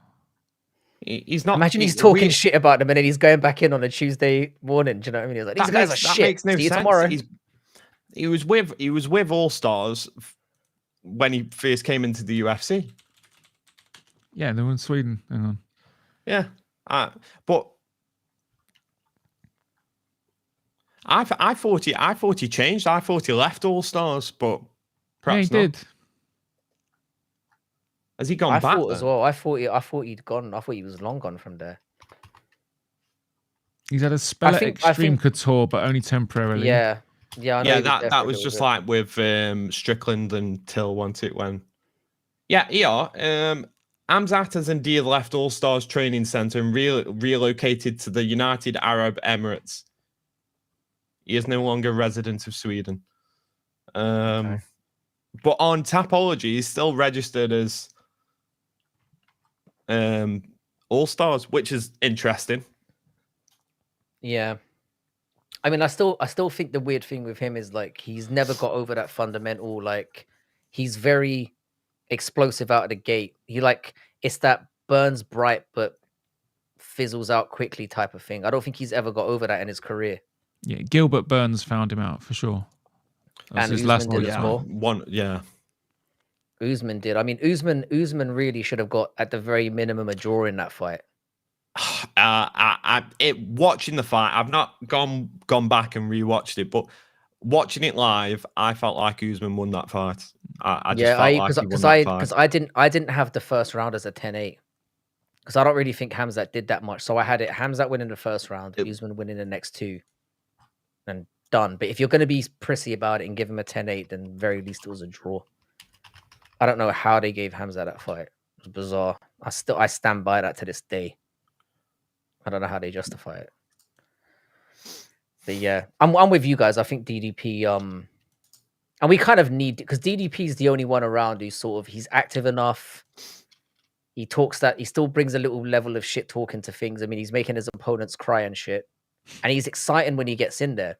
He's not. Imagine he's talking shit about them and then he's going back in on a Tuesday morning. Do you know what I mean? He's like, these guys are shit. Makes no See you sense. tomorrow. He was with All Stars when he first came into the UFC. Yeah, they were in Sweden. Hang on. Yeah, but I thought he changed. I thought he left All Stars, but perhaps yeah, he not. did. Has he gone I back thought then? as well. I thought he'd gone. I thought he was long gone from there. He's had a spell at Extreme Couture, but only temporarily. Yeah, yeah, I know. Yeah, that was just like with Strickland until once it went. Yeah, Hamzat has indeed left All Stars Training Center and relocated to the United Arab Emirates. He is no longer a resident of Sweden. Okay. But on Tapology, he's still registered as All Stars, which is interesting. Yeah. I mean, I still think the weird thing with him is like he's never got over that fundamental, like he's very explosive out of the gate. It's that burns bright but fizzles out quickly type of thing. I don't think he's ever got over that in his career. Yeah, Gilbert Burns found him out for sure. And Usman did as well. Usman did. I mean, Usman really should have got at the very minimum a draw in that fight. Watching the fight, I've not gone back and rewatched it, but watching it live, I felt like Usman won that fight. I just felt like he won that fight. Because I didn't have the first round as a 10-8. Because I don't really think Hamzat did that much. So I had it Hamzat winning the first round, Usman winning the next two, and done. But if you're going to be prissy about it and give him a 10-8, then very least it was a draw. I don't know how they gave Hamzat that fight. It was bizarre. I stand by that to this day. I don't know how they justify it. But yeah, I'm with you guys. I think DDP, and we kind of need, because DDP is the only one around who's sort of, he's active enough. He talks that, he still brings a little level of shit talking to things. I mean, he's making his opponents cry and shit. And he's exciting when he gets in there.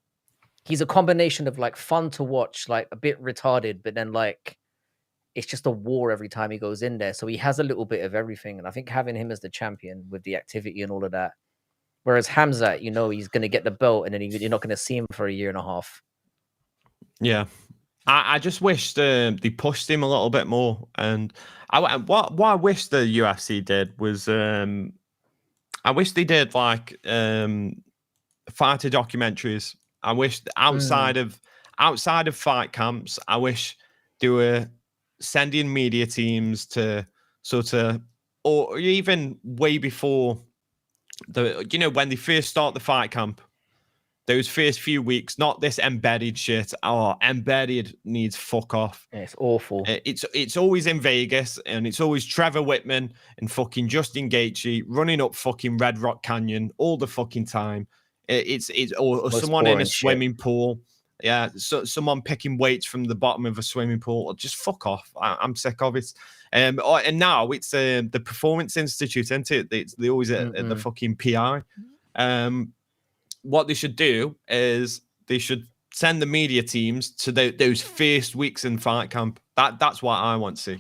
He's a combination of like fun to watch, like a bit retarded, but then like, it's just a war every time he goes in there. So he has a little bit of everything. And I think having him as the champion with the activity and all of that, whereas Hamzat, you know, he's going to get the belt and then you're not going to see him for a year and a half. Yeah. I just wish they pushed him a little bit more. And what I wish the UFC did was, I wish they did like fighter documentaries. I wish outside of fight camps, I wish they were sending media teams to sort of, or even way before when they first start the fight camp, those first few weeks, not this embedded shit. Oh, embedded needs fuck off. Yeah, it's awful. It's always in Vegas, and it's always Trevor Whitman and fucking Justin Gaethje running up fucking Red Rock Canyon all the fucking time. It's or someone in a swimming pool. Yeah, so someone picking weights from the bottom of a swimming pool. Just fuck off. I'm sick of it. And now it's the Performance Institute, isn't it? They always at the fucking PI. What they should do is they should send the media teams to those first weeks in fight camp. That's what I want to see.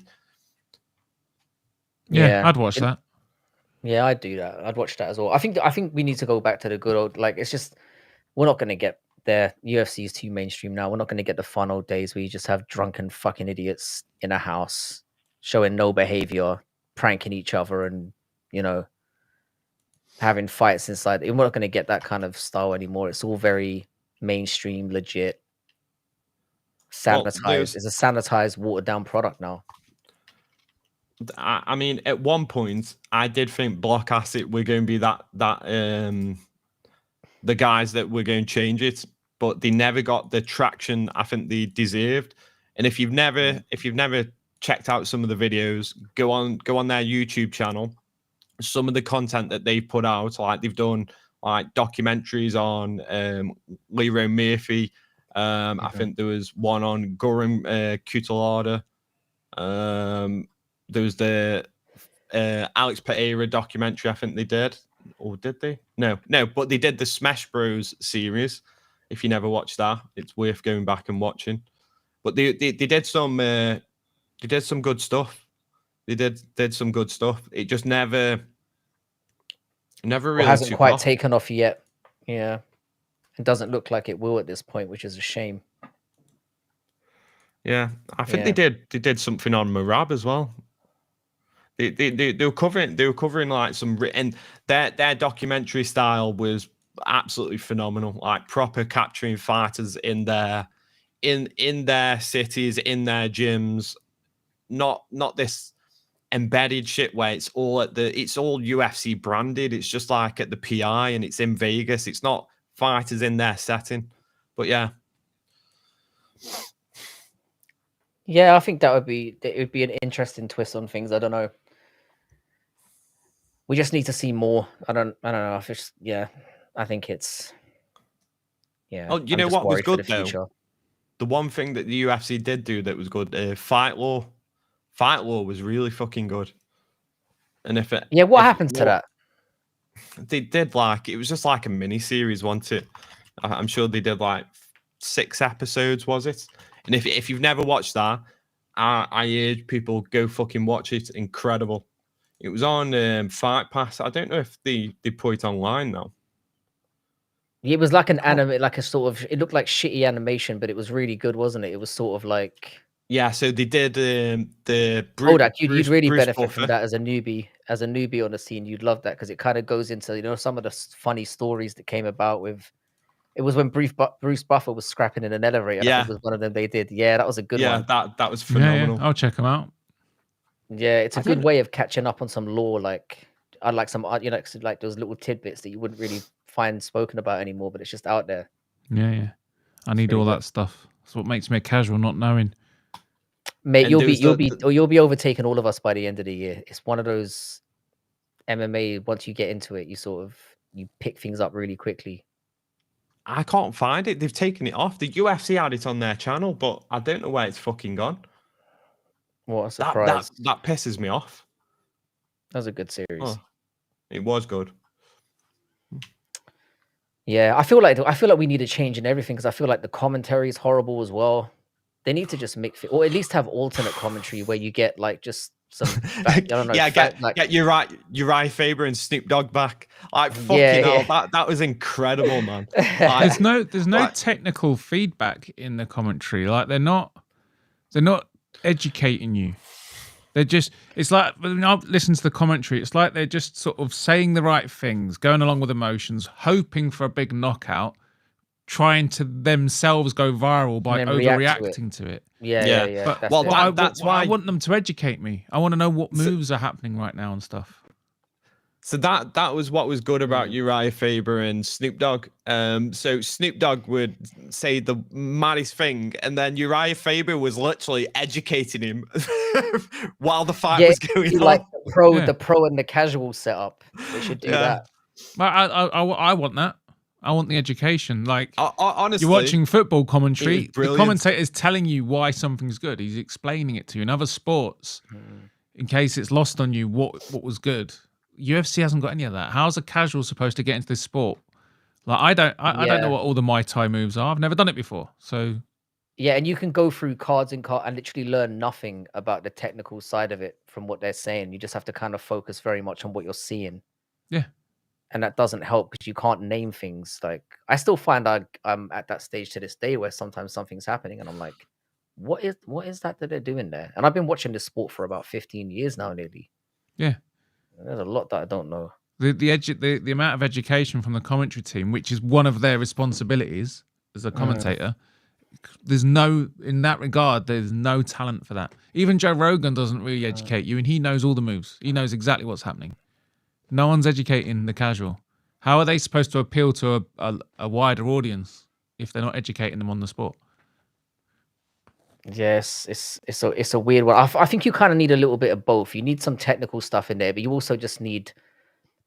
Yeah, I'd watch that. Yeah, I'd do that. I'd watch that as well. I think we need to go back to the good old, like, it's just, we're not going to get there. UFC is too mainstream now. We're not going to get the fun old days where you just have drunken fucking idiots in a house showing no behavior, pranking each other, and, you know, having fights inside. We're not going to get that kind of style anymore. It's all very mainstream, legit, sanitized. It's a sanitized, watered down product now. I mean, at one point, I did think Block Acid were going to be that the guys that were going to change it, but they never got the traction I think they deserved. And if you've never checked out some of the videos, go on their YouTube channel. Some of the content that they've put out, like they've done like documentaries on Leroy Murphy. I think there was one on Guram Kutalada. There was the Alex Pereira documentary, I think they did. Or did they? No, but they did the Smash Bros series. If you never watched that, it's worth going back and watching. But they did some good stuff. They did some good stuff. It just never really hasn't quite taken off yet. Yeah. It doesn't look like it will at this point, which is a shame. Yeah, I think they did something on Marab as well. They were covering like some, and their documentary style was absolutely phenomenal. Like proper capturing fighters in their cities, in their gyms, not this embedded shit where it's all UFC branded. It's just like at the PI and it's in Vegas. It's not fighters in their setting. But yeah. Yeah, I think it would be an interesting twist on things. I don't know. We just need to see more. I don't know if it's I think it's Oh, you I'm know just what was worried for the good though? future. The one thing that the UFC did do that was good, Fight Law. Fight Law was really fucking good. And what happened to that? They did it was just like a mini series, wasn't it? I'm sure they did like 6 episodes, was it? And if you've never watched that, I urge people go fucking watch it. Incredible. It was on Fight Pass. I don't know if they put it online now. It was like an anime, like a sort of. It looked like shitty animation, but it was really good, wasn't it? It was sort of like. Yeah, so they did the You'd really Bruce benefit Buffer. from that as a newbie on the scene. You'd love that because it kind of goes into some of the funny stories that came about with. It was when Bruce Buffer was scrapping in an elevator. Yeah, I think it was one of them they did. Yeah, that was a good one. Yeah, that was phenomenal. Yeah, I'll check them out. Yeah, it's a good way of catching up on some lore. Like I like some, like those little tidbits that you wouldn't really find spoken about anymore, but it's just out there. Yeah. I need all that stuff. That's what makes me a casual, not knowing. Mate, you'll be overtaking all of us by the end of the year. It's one of those MMA. Once you get into it, you pick things up really quickly. I can't find it. They've taken it off. The UFC had it on their channel, but I don't know where it's fucking gone. What a surprise! That pisses me off. That was a good series. Oh, it was good. Yeah, I feel like we need a change in everything because I feel like the commentary is horrible as well. They need to just mix it, or at least have alternate commentary where you get like just some. I don't know. Get Uriah Faber and Snoop Dogg back. Like fucking hell, that was incredible, man. There's no technical feedback in the commentary. Like they're not educating you. They're just, it's like, when I listen to the commentary, it's like they're just sort of saying the right things, going along with emotions, hoping for a big knockout, trying to themselves go viral by overreacting to it. Yeah. That's why I want them to educate me. I want to know what moves are happening right now and stuff. So that was what was good about Uriah Faber and Snoop Dogg. So Snoop Dogg would say the maddest thing, and then Uriah Faber was literally educating him while the fight was going on. Like the pro and the casual setup. They should do that. I want that. I want the education. Like honestly, you're watching football commentary. The commentator is telling you why something's good. He's explaining it to you. In other sports, in case it's lost on you, what was good. UFC hasn't got any of that. How's a casual supposed to get into this sport? Like I don't know what all the Muay Thai moves are. I've never done it before. So yeah, and you can go through cards and literally learn nothing about the technical side of it from what they're saying. You just have to kind of focus very much on what you're seeing. Yeah. And that doesn't help because you can't name things. Like I still find I'm at that stage to this day where sometimes something's happening and I'm like, what is that they're doing there? And I've been watching this sport for about 15 years now, nearly. Yeah. There's a lot that I don't know. The amount of education from the commentary team, which is one of their responsibilities as a commentator, in that regard, there's no talent for that. Even Joe Rogan doesn't really educate you, and he knows all the moves. He knows exactly what's happening. No one's educating the casual. How are they supposed to appeal to a wider audience if they're not educating them on the sport? Yes, it's a weird one. I think you kind of need a little bit of both. You need some technical stuff in there, but you also just need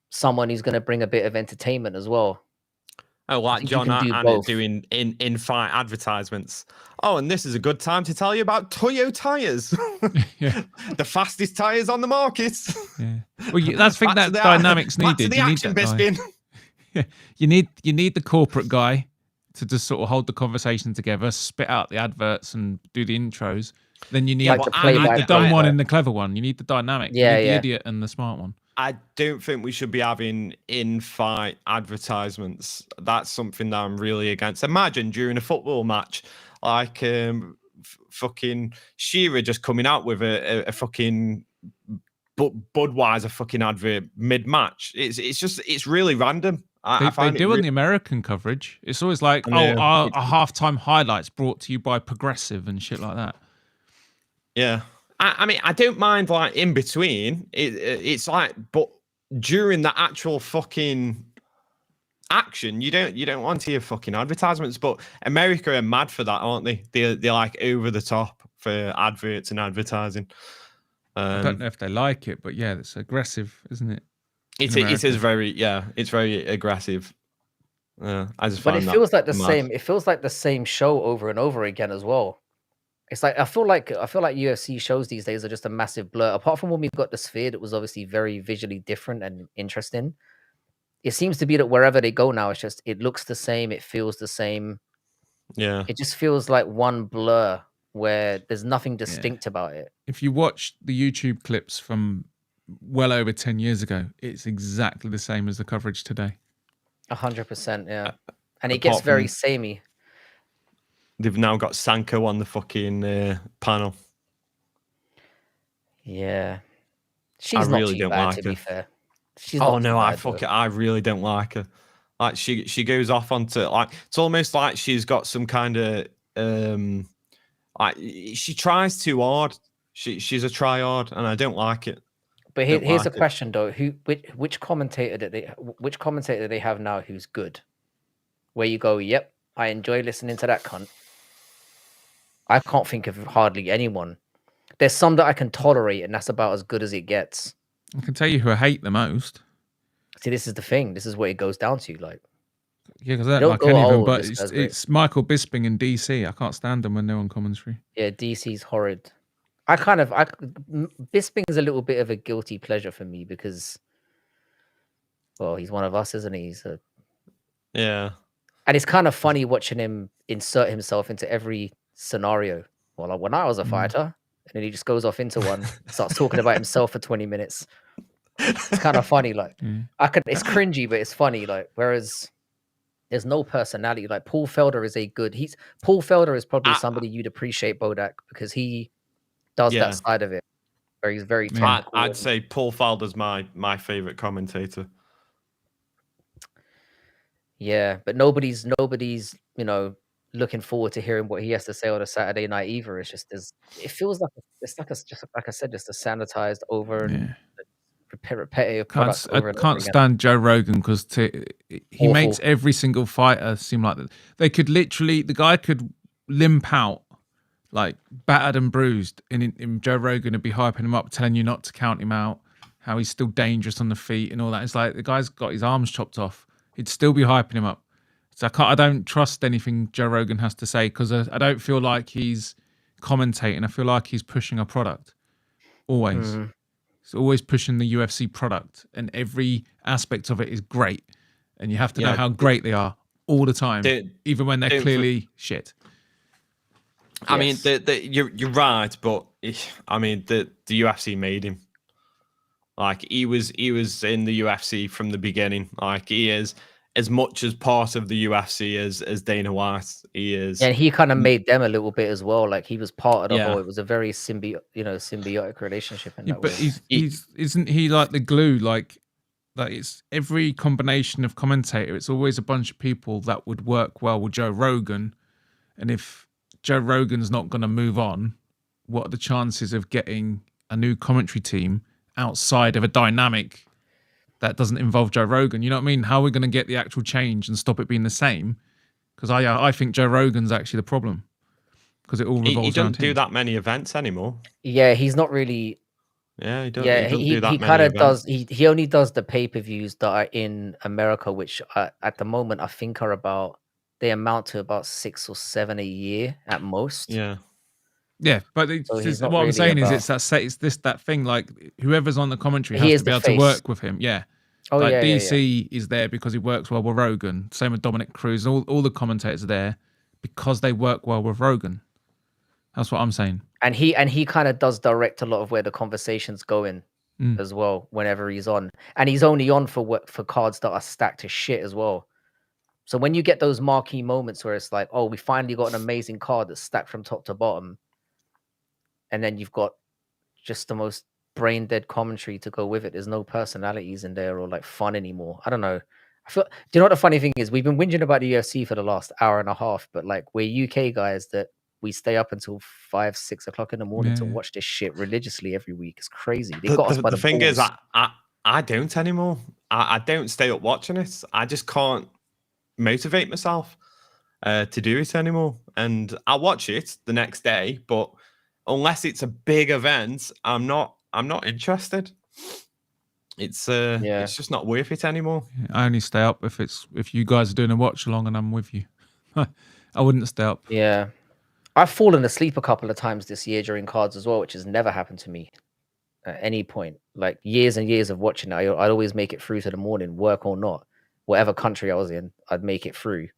someone who's going to bring a bit of entertainment as well. Oh, like John Anna doing in-fight advertisements. Oh, and this is a good time to tell you about Toyo tires. The fastest tires on the market. Yeah. Well, that's think that dynamic's needed. You need that guy. You need the corporate guy to just sort of hold the conversation together, spit out the adverts and do the intros. Then you need the dumb one and the clever one. You need the dynamic. You need the idiot and the smart one. I don't think we should be having in-fight advertisements. That's something that I'm really against. Imagine during a football match, like fucking Shearer just coming out with a fucking Budweiser fucking advert mid-match. It's really random. I They find do it on the American coverage. It's always like, Yeah, our halftime highlights brought to you by Progressive and shit like that. yeah. I mean, I don't mind like in between. It's like, but during the actual fucking action, you don't want to hear fucking advertisements. But America are mad for that, aren't they? They're like over the top for adverts and advertising. I don't know if they like it, but yeah, it's aggressive, isn't it? It is very, yeah, it's very aggressive. I just But find it that feels like the mad. same. It feels like the same show over and over again as well. It's like I feel like UFC shows these days are just a massive blur. Apart from when we got the Sphere, that was obviously very visually different and interesting. It seems to be that wherever they go now, it looks the same. It feels the same. Yeah. It just feels like one blur where there's nothing distinct about it. If you watch the YouTube clips from well over 10 years ago, it's exactly the same as the coverage today. 100%, yeah. And it gets very samey. They've now got Sanko on the fucking panel. Yeah. She's not too bad, to be fair. Oh no, I really don't like her. Like she goes off onto like it's almost like she's got some kind of like she tries too hard. She's a try hard, and I don't like it. But here's a question though: which commentator do they have now who's good? Where you go, yep, I enjoy listening to that cunt. I can't think of hardly anyone. There's some that I can tolerate, and that's about as good as it gets. I can tell you who I hate the most. See, this is the thing. This is what it goes down to. Like, yeah, because I don't like any of them, but it's Michael Bisping and DC. I can't stand them when they're on commentary. Yeah, DC's horrid. Bisping's a little bit of a guilty pleasure for me because, well, he's one of us, isn't he? Yeah. And it's kind of funny watching him insert himself into every scenario. Well, like when I was a fighter, and then he just goes off into one, starts talking about himself for 20 minutes. It's kind of funny. Like, it's cringy, but it's funny. Like, whereas there's no personality. Like Paul Felder is probably somebody you'd appreciate, Bodak, because he does that side of it, where he's very technical. I'd say Paul Felder's my favorite commentator. Yeah, but nobody's looking forward to hearing what he has to say on a Saturday night either. It's just it feels like just like I said, just a sanitized over and repetitive product. I can't stand Joe Rogan because he makes every single fighter seem like that. The guy could limp out like battered and bruised, and in Joe Rogan would be hyping him up, telling you not to count him out, how he's still dangerous on the feet and all that. It's like the guy's got his arms chopped off. He'd still be hyping him up. So I don't trust anything Joe Rogan has to say because I don't feel like he's commentating. I feel like he's pushing a product. Always. He's always pushing the UFC product, and every aspect of it is great. And you have to know how great they are all the time, even when they're clearly shit. I mean, you're right, but I mean, the UFC made him. Like he was in the UFC from the beginning. Like he is as much as part of the UFC as Dana White. He is, and he kind of made them a little bit as well. Like he was part of the whole. It was a very symbiotic relationship in that way. But isn't he like the glue? Like it's every combination of commentator. It's always a bunch of people that would work well with Joe Rogan, and if Joe Rogan's not going to move on, what are the chances of getting a new commentary team outside of a dynamic that doesn't involve Joe Rogan? You know what I mean? How are we going to get the actual change and stop it being the same? Because I think Joe Rogan's actually the problem because it all revolves around him. He doesn't do that many events anymore. Yeah, he's not really. Yeah, he doesn't. Yeah, he kind of does. He only does the pay-per-views that are in America, which at the moment I think are they amount to about 6 or 7 a year at most. Yeah. Yeah, but what I'm saying is it's that thing, like whoever's on the commentary has to be able to work with him. Yeah. Like DC is there because he works well with Rogan. Same with Dominic Cruz. All the commentators are there because they work well with Rogan. That's what I'm saying. And he kind of does direct a lot of where the conversation's going as well whenever he's on. And he's only on for cards that are stacked to shit as well. So when you get those marquee moments where it's like, oh, we finally got an amazing card that's stacked from top to bottom, and then you've got just the most brain dead commentary to go with it. There's no personalities in there or like fun anymore. I don't know. I feel. Do you know what the funny thing is? We've been whinging about the UFC for the last hour and a half, but like we're UK guys that we stay up until 5, 6 o'clock in the morning to Yeah. watch this shit religiously every week. It's crazy. They got us by The the thing is, balls. I don't anymore. I don't stay up watching it. I just can't motivate myself to do it anymore. And I watch it the next day, but unless it's a big event, I'm not interested. It's just not worth it anymore. I only stay up if you guys are doing a watch along and I'm with you. I wouldn't stay up. Yeah. I've fallen asleep a couple of times this year during cards as well, which has never happened to me at any point. Like years and years of watching it, I'd always make it through to the morning, work or not. Whatever country I was in, I'd make it through.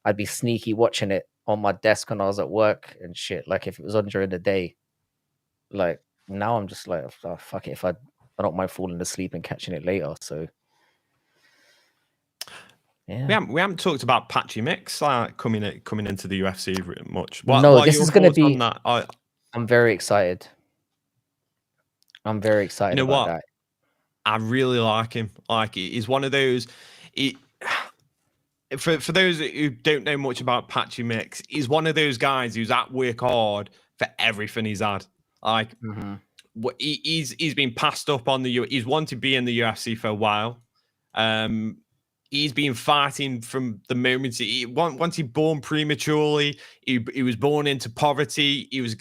I'd be sneaky watching it on my desk when I was at work and shit. Like if it was on during the day. Like now I'm just like, oh, fuck it. If I don't mind falling asleep and catching it later. So yeah. We haven't talked about Patchy Mix coming into the UFC much. No, what are this your is gonna thoughts on be. that? I'm very excited. I'm very excited You know about what? that. I really like him. Like he's one of those. For those who don't know much about Patchy Mix, he's one of those guys who's at work hard for everything he's had. Like he's been passed up on the. He's wanted to be in the UFC for a while. He's been fighting from the moment once he born prematurely. He was born into poverty. He was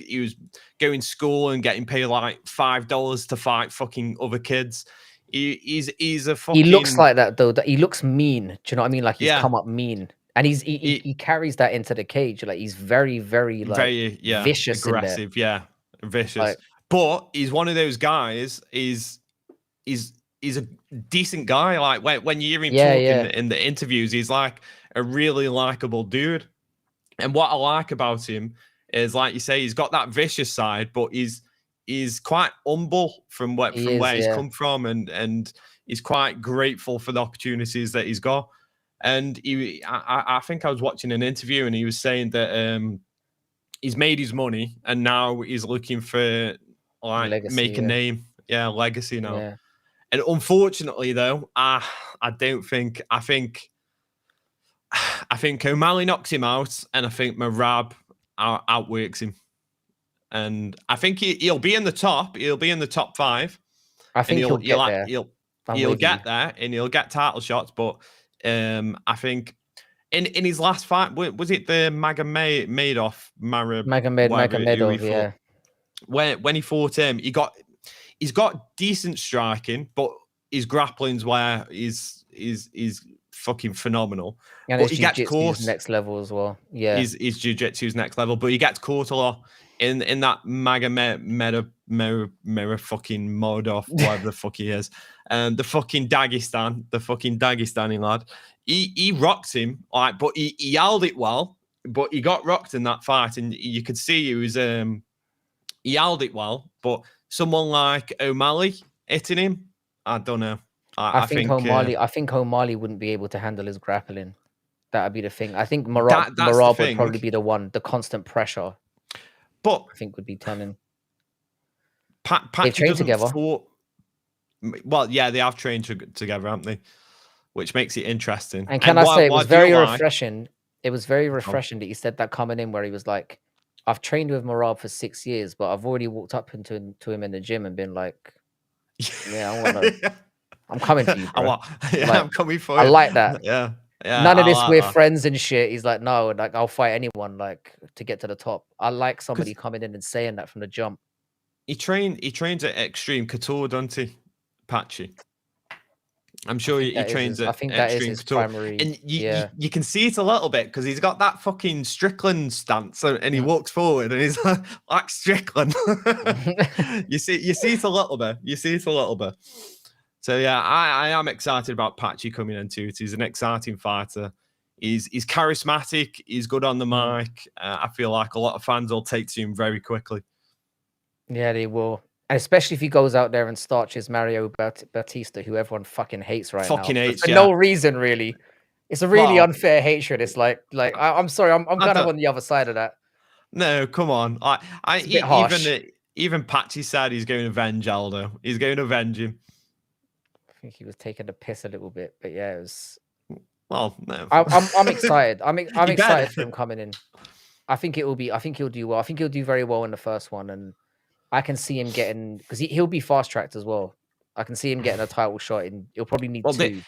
going to school and getting paid like $5 to fight fucking other kids. He's a fucking. He looks like that though. That he looks mean. Do you know what I mean? Like he's Yeah. come up mean, and he carries that into the cage. Like he's very like vicious, aggressive. Yeah, vicious. Like, but he's one of those guys. He's a decent guy. Like when you hear him talking in the interviews, he's like a really likable dude. And what I like about him is, like you say, he's got that vicious side, but he's quite humble from where he's come from, and he's quite grateful for the opportunities that he's got. And I think I was watching an interview, and he was saying that he's made his money, and now he's looking for like legacy, make a name, legacy now. Yeah. And unfortunately, though, I don't think. I think O'Malley knocks him out, and I think Merab outworks him. And I think he'll be in the top. He'll be in the top 5. I think he'll get there. He'll get there, and he'll get title shots. But I think in his last fight, was it the Magomedov? Magomedov, yeah. When he fought him, he's got decent striking, but his grappling's where is fucking phenomenal. And but his he gets caught next level as well. Yeah, his jiu-jitsu's next level, but he gets caught a lot in that Magomedov fucking Modov, whatever the fuck he is, the fucking Dagestani lad. He rocked him, like, but he held it well, but he got rocked in that fight, and you could see he was he held it well, but someone like O'Malley hitting him, I don't know. I think O'Malley wouldn't be able to handle his grappling. That'd be the thing. I think Merab would probably be the constant pressure. But I think would be telling. They trained together. Well, yeah, they have trained together, haven't they? Which makes it interesting. And can I say it was very refreshing? It was very refreshing that he said that coming in, where he was like, "I've trained with Merab for 6 years, but I've already walked up to him in the gym and been like, yeah, I'm coming for you, bro. I'm coming for you. I like that. Yeah. None of this we're friends and shit." He's like, no, like I'll fight anyone like to get to the top. I like somebody coming in and saying that from the jump. He trains at Extreme Couture, doesn't he, Patchy? I'm sure he trains at Extreme Couture. Primary, and you can see it a little bit because he's got that fucking Strickland stance, and he walks forward and he's like Strickland. you see it a little bit. So yeah, I am excited about Patchy coming into it. He's an exciting fighter. He's charismatic. He's good on the mic. I feel like a lot of fans will take to him very quickly. Yeah, they will. And especially if he goes out there and starches Mario Batista, who everyone fucking hates right now. For no reason, really. It's a really Well, unfair hatred. It's like I'm sorry, I'm I kind of don't- on the other side of that. no, come on. It's a bit harsh. Even Patchy said he's going to avenge Aldo. He's going to avenge him. I think he was taking the piss a little bit, but yeah, it was. Well, no. I'm excited. I'm You excited better. for him coming in. I think he'll do well. I think he'll do very well in the first one, and I can see him getting, because he'll be fast tracked as well. I can see him getting a title shot, and he'll probably need Well, 2.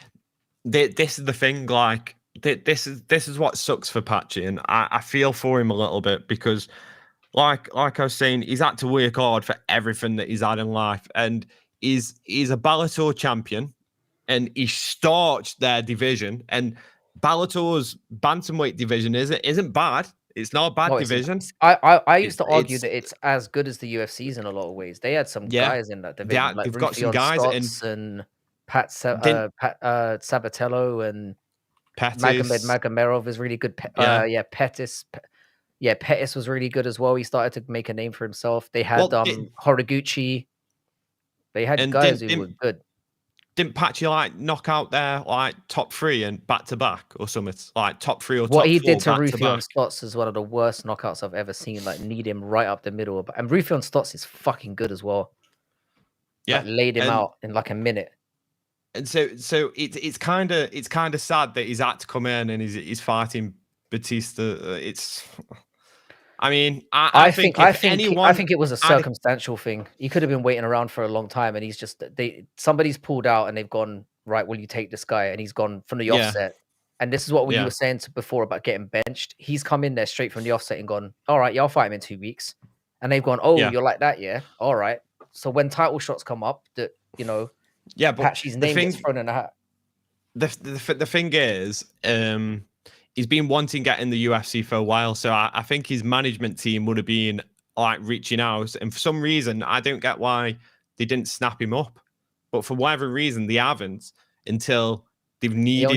this is the thing. Like, this is what sucks for Patchy, and I feel for him a little bit because, like I was saying, he's had to work hard for everything that he's had in life, and he's a Bellator champion, and he starched their division. And Bellator's bantamweight division isn't bad. It's not a bad No, division. I used to argue It's that it's as good as the UFC's in a lot of ways. They had some yeah, guys in that division, like they've got some Ruffion guys and Stotts and Pat didn't Sabatello and Magomed Pettis. Magomerov is really good. Yeah. Pettis. Yeah, Pettis was really good as well. He started to make a name for himself. They had Well, Horiguchi. They had and guys who were good. didn't Patchy like knock out their like top 3 and back to back or something? Like top 3 or What top he 4 did to back to Ruffion back. Stotts is one of the worst knockouts I've ever seen. Like, kneed him right up the middle. And Ruffion Stotts is fucking good as well. Yeah, Like, laid him out in like a minute. and so it's kind of sad that he's had to come in and he's fighting Batista. It's, I mean, I think it was a circumstantial thing. He could have been waiting around for a long time, and he's just somebody's pulled out and they've gone, right, will you take this guy? And he's gone from the offset. And this is what you were saying before about getting benched. He's come in there straight from the offset and gone, all right, yeah, I'll fight him in 2 weeks. And they've gone, oh, you're like that, yeah? All right. So when title shots come up, that, but Patchy's name gets thrown in the hat. The thing is, he's been wanting to get in the UFC for a while, so I think his management team would have been like reaching out, and for some reason, I don't get why they didn't snap him up, but for whatever reason, they haven't until they've needed him.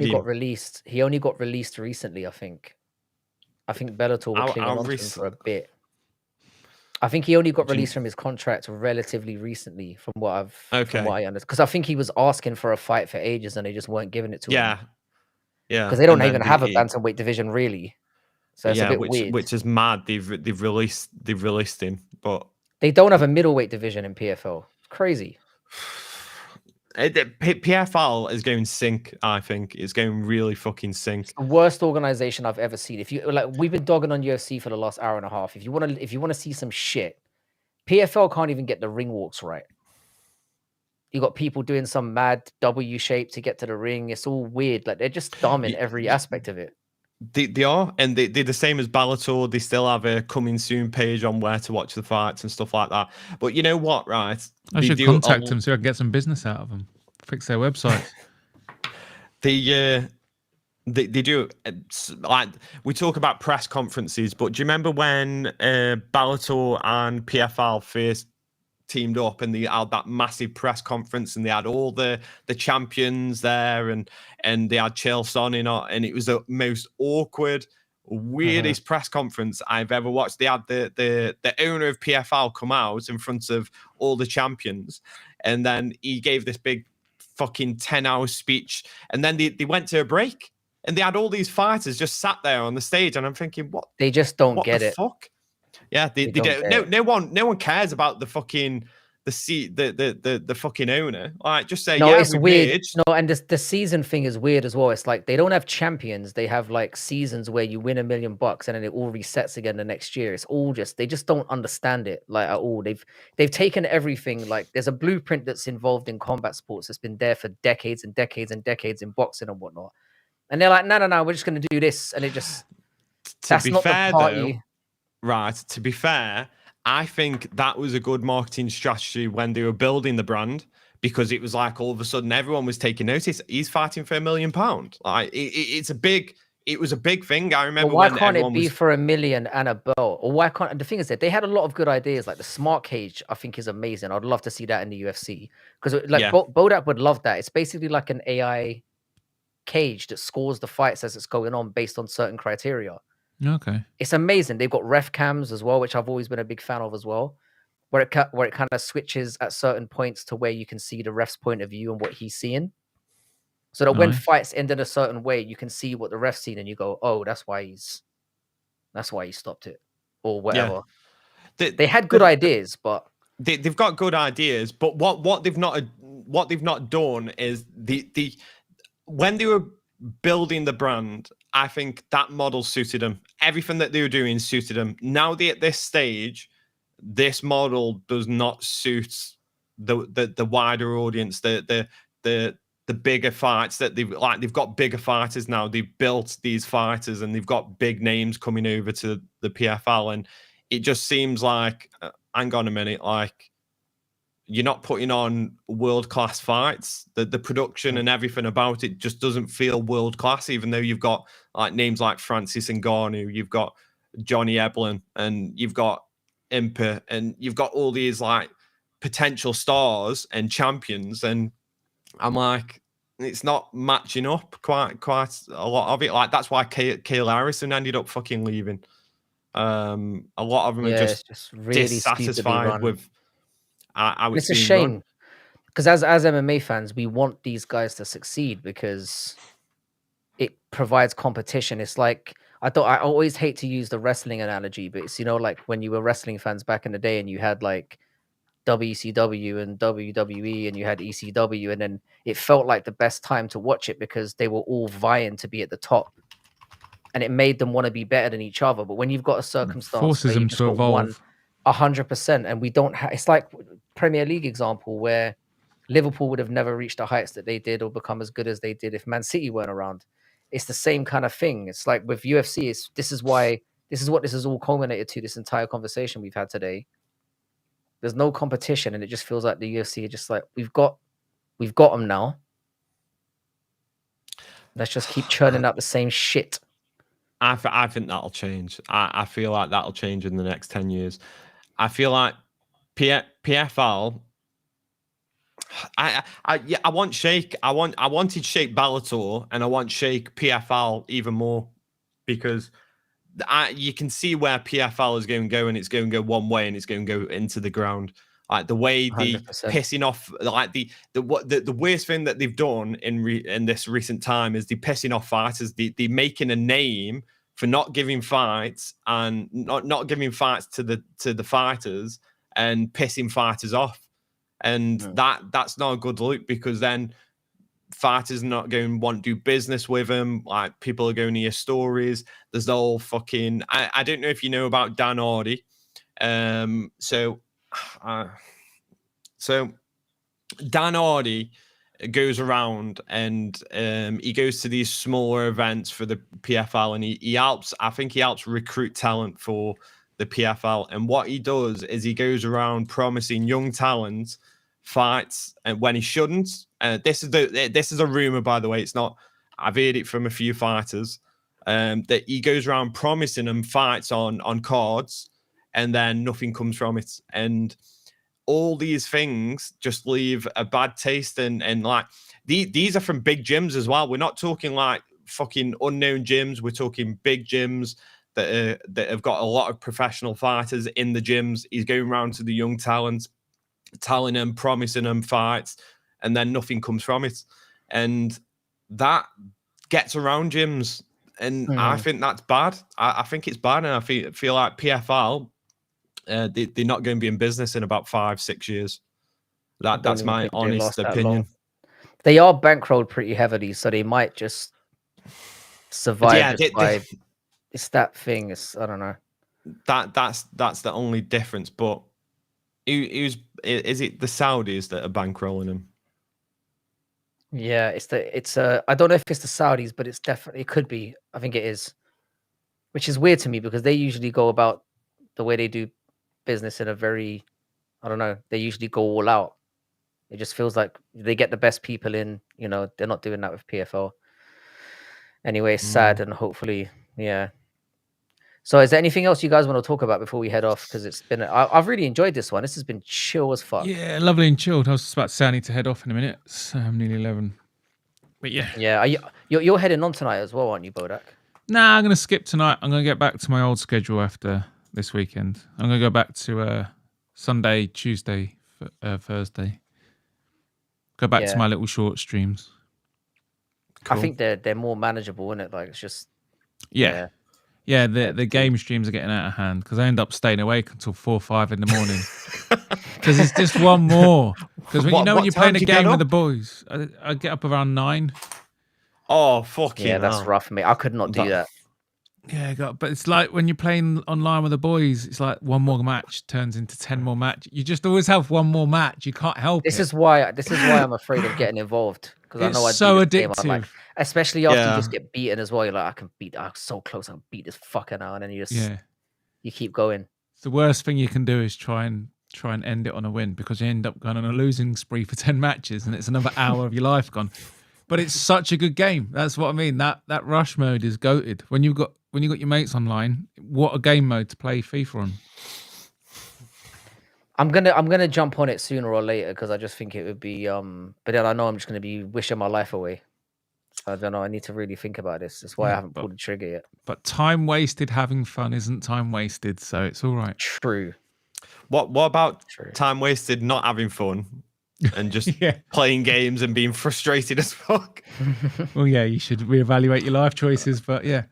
He only got released recently, I think. I think Bellator were clinging on to him for a bit. I think he only got released from his contract relatively recently, from what I understand. Because I think he was asking for a fight for ages, and they just weren't giving it to him. Yeah. Because they don't even have a bantamweight division, really. So it's a bit weird. Which is mad. They've released him, but they don't have a middleweight division in PFL. It's crazy. PFL is going sink. I think it's going really fucking sink. It's the worst organization I've ever seen. If you like, we've been dogging on UFC for the last hour and a half. If you want to see some shit, PFL can't even get the ring walks right. You got people doing some mad W shape to get to the ring. It's all weird. Like, they're just dumb in every aspect of it. They are, and they're the same as Bellator. They still have a coming soon page on where to watch the fights and stuff like that. But you know what, right? I should contact them so I can get some business out of them. Fix their websites. They do, like, we talk about press conferences, but do you remember when Bellator and PFL first teamed up and they had that massive press conference and they had all the champions there and they had Chael Sonnen and it was the most awkward, weirdest press conference I've ever watched. They had the owner of PFL come out in front of all the champions, and then he gave this big fucking 10-hour speech, and then they went to a break and they had all these fighters just sat there on the stage, and I'm thinking, what? They just don't get it. Fuck? Yeah, they do. No one cares about the fucking the fucking owner. Like, just say, no, it's weird. Merged. No, and the season thing is weird as well. It's like they don't have champions. They have like seasons where you win $1 million and then it all resets again the next year. It's all just, they just don't understand it like at all. They've taken everything. Like, there's a blueprint that's involved in combat sports that's been there for decades and decades and decades in boxing and whatnot. And they're like, no, we're just going to do this. And it just, that's not the party. Right. To be fair, I think that was a good marketing strategy when they were building the brand, because it was like all of a sudden everyone was taking notice. He's fighting for £1 million. Like, it was a big thing. I remember. Well, why can't it be for $1 million and a belt? Or why can't, the thing is that they had a lot of good ideas, like the smart cage, I think is amazing. I'd love to see that in the UFC, because Bodak would love that. It's basically like an AI cage that scores the fights as it's going on based on certain criteria. Okay. It's amazing. They've got ref cams as well, which I've always been a big fan of as well, where it kind of switches at certain points to where you can see the ref's point of view and what he's seeing. So that when Nice. fights ended a certain way, you can see what the ref's seen and you go, oh, that's why he stopped it or whatever. They had good ideas, but they've got good ideas. But what they've not done is the when they were building the brand, I think that model suited them. Everything that they were doing suited them. Now they're at this stage, this model does not suit the wider audience, the bigger fights that they've got bigger fighters now. They've built these fighters and they've got big names coming over to the PFL, and it just seems like hang on a minute, like you're not putting on world-class fights. The production and everything about it just doesn't feel world-class, even though you've got like names like Francis Ngannou, you've got Johnny Eblen, and you've got Impa, and you've got all these like potential stars and champions. And I'm like, it's not matching up quite a lot of it. Like that's why Kale Harrison ended up fucking leaving. A lot of them are it's just just really stupidly dissatisfied run. with how It's it's a being run. shame because as MMA fans, we want these guys to succeed because it provides competition. It's like I always hate to use the wrestling analogy, but it's like when you were wrestling fans back in the day and you had like WCW and WWE and you had ECW, and then it felt like the best time to watch it because they were all vying to be at the top and it made them want to be better than each other. But when you've got a circumstance Forces where them you've just to got one evolve. 100% and we don't have, it's like Premier League example where Liverpool would have never reached the heights that they did or become as good as they did if Man City weren't around. It's the same kind of thing. It's like with UFC, this is what this is all culminated to, this entire conversation we've had today. There's no competition and it just feels like the UFC are just like, we've got them now. Let's just keep churning out the same shit. I think that'll change. I feel like that'll change in the next 10 years. I feel like PFL. I want Sheikh. I wanted Sheikh Bellator, and I want Sheikh PFL even more because you can see where PFL is going to go, and it's going to go one way, and it's going to go into the ground. Like the way the 100%. pissing off, like the worst thing that they've done in this recent time is the pissing off fighters. The making a name for not giving fights and not giving fights to the fighters and pissing fighters off, and that's not a good look because then fighters are not going to want to do business with them. Like people are going to hear stories. There's the whole fucking. I don't know if you know about Dan Hardy. So Dan Hardy goes around and he goes to these smaller events for the PFL and he helps. I think he helps recruit talent for the PFL. And what he does is he goes around promising young talent fights and when he shouldn't. This is a rumor, by the way. It's not. I've heard it from a few fighters that he goes around promising them fights on cards, and then nothing comes from it. And all these things just leave a bad taste. And like these are from big gyms as well. We're not talking like fucking unknown gyms. We're talking big gyms that have got a lot of professional fighters in the gyms. He's going around to the young talent, telling them, promising them fights, and then nothing comes from it. And that gets around gyms. And I think that's bad. I think it's bad. And I feel like PFL, they're not going to be in business in about 5-6 years. That's my honest opinion. They are bankrolled pretty heavily, so they might just survive by it's that thing. It's I don't know. That's the only difference. But is it the Saudis that are bankrolling them? Yeah, it's I don't know if it's the Saudis, but it could be. I think it is, which is weird to me because they usually go about the way they do business in a very, I don't know. They usually go all out. It just feels like they get the best people in. They're not doing that with PFL. Anyway, it's sad and hopefully, yeah. So, is there anything else you guys want to talk about before we head off? Because it's been, I've really enjoyed this one. This has been chill as fuck. Yeah, lovely and chilled. I was just about to say I need to head off in a minute. It's nearly 11. But yeah. Yeah, you're heading on tonight as well, aren't you, Bodak? Nah, I'm going to skip tonight. I'm going to get back to my old schedule after this weekend. I'm going to go back to Sunday, Tuesday, Thursday. Go back to my little short streams. Cool. I think they're more manageable, isn't it? Like it's just Yeah. The game streams are getting out of hand because I end up staying awake until 4 or 5 in the morning because it's just one more. Because when you're playing a game with the boys, I get up around 9. Oh, fucking yeah, that's rough for me. I could not do that. Yeah, but it's like when you're playing online with the boys, it's like one more match turns into 10 more match. You just always have one more match. You can't help it. This is why I'm afraid of getting involved because I know I'd so be the same. addictive. I'm like, especially after you just get beaten as well. You're like, I'm so close. I can beat this fucker now, and then you just you keep going. The worst thing you can do is try and end it on a win because you end up going on a losing spree for 10 matches and it's another hour of your life gone. But it's such a good game. That's what I mean. That rush mode is goated. When you got your mates online, what a game mode to play FIFA on. I'm gonna jump on it sooner or later because I just think it would be but then I know I'm just gonna be wishing my life away. So I don't know. I need to really think about this. That's why I haven't pulled the trigger yet. But time wasted having fun isn't time wasted, so it's all right. True. What about time wasted not having fun and just playing games and being frustrated as fuck? Well, yeah, you should reevaluate your life choices, but yeah.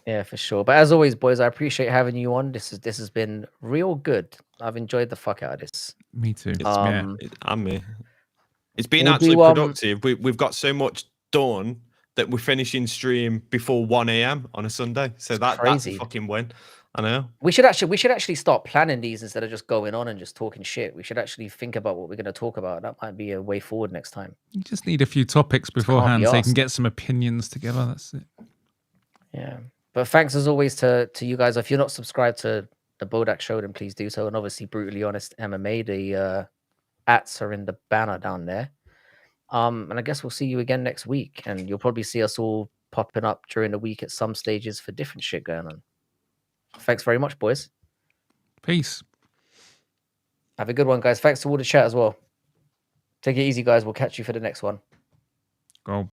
Yeah, for sure. But as always, boys, I appreciate having you on. This has been real good. I've enjoyed the fuck out of this. Me too. And me. It's been actually productive. We've got so much done that we're finishing stream before 1 a.m. on a Sunday. So that's a fucking win. I know. We should actually start planning these instead of just going on and just talking shit. We should actually think about what we're going to talk about. That might be a way forward next time. You just need a few topics beforehand so you can get some opinions together. That's it. Yeah. But thanks as always to you guys. If you're not subscribed to the Bodak Show, then please do so. And obviously, Brutally Honest MMA, the ats are in the banner down there. And I guess we'll see you again next week. And you'll probably see us all popping up during the week at some stages for different shit going on. Thanks very much, boys. Peace. Have a good one, guys. Thanks to all the chat as well. Take it easy, guys. We'll catch you for the next one. Go.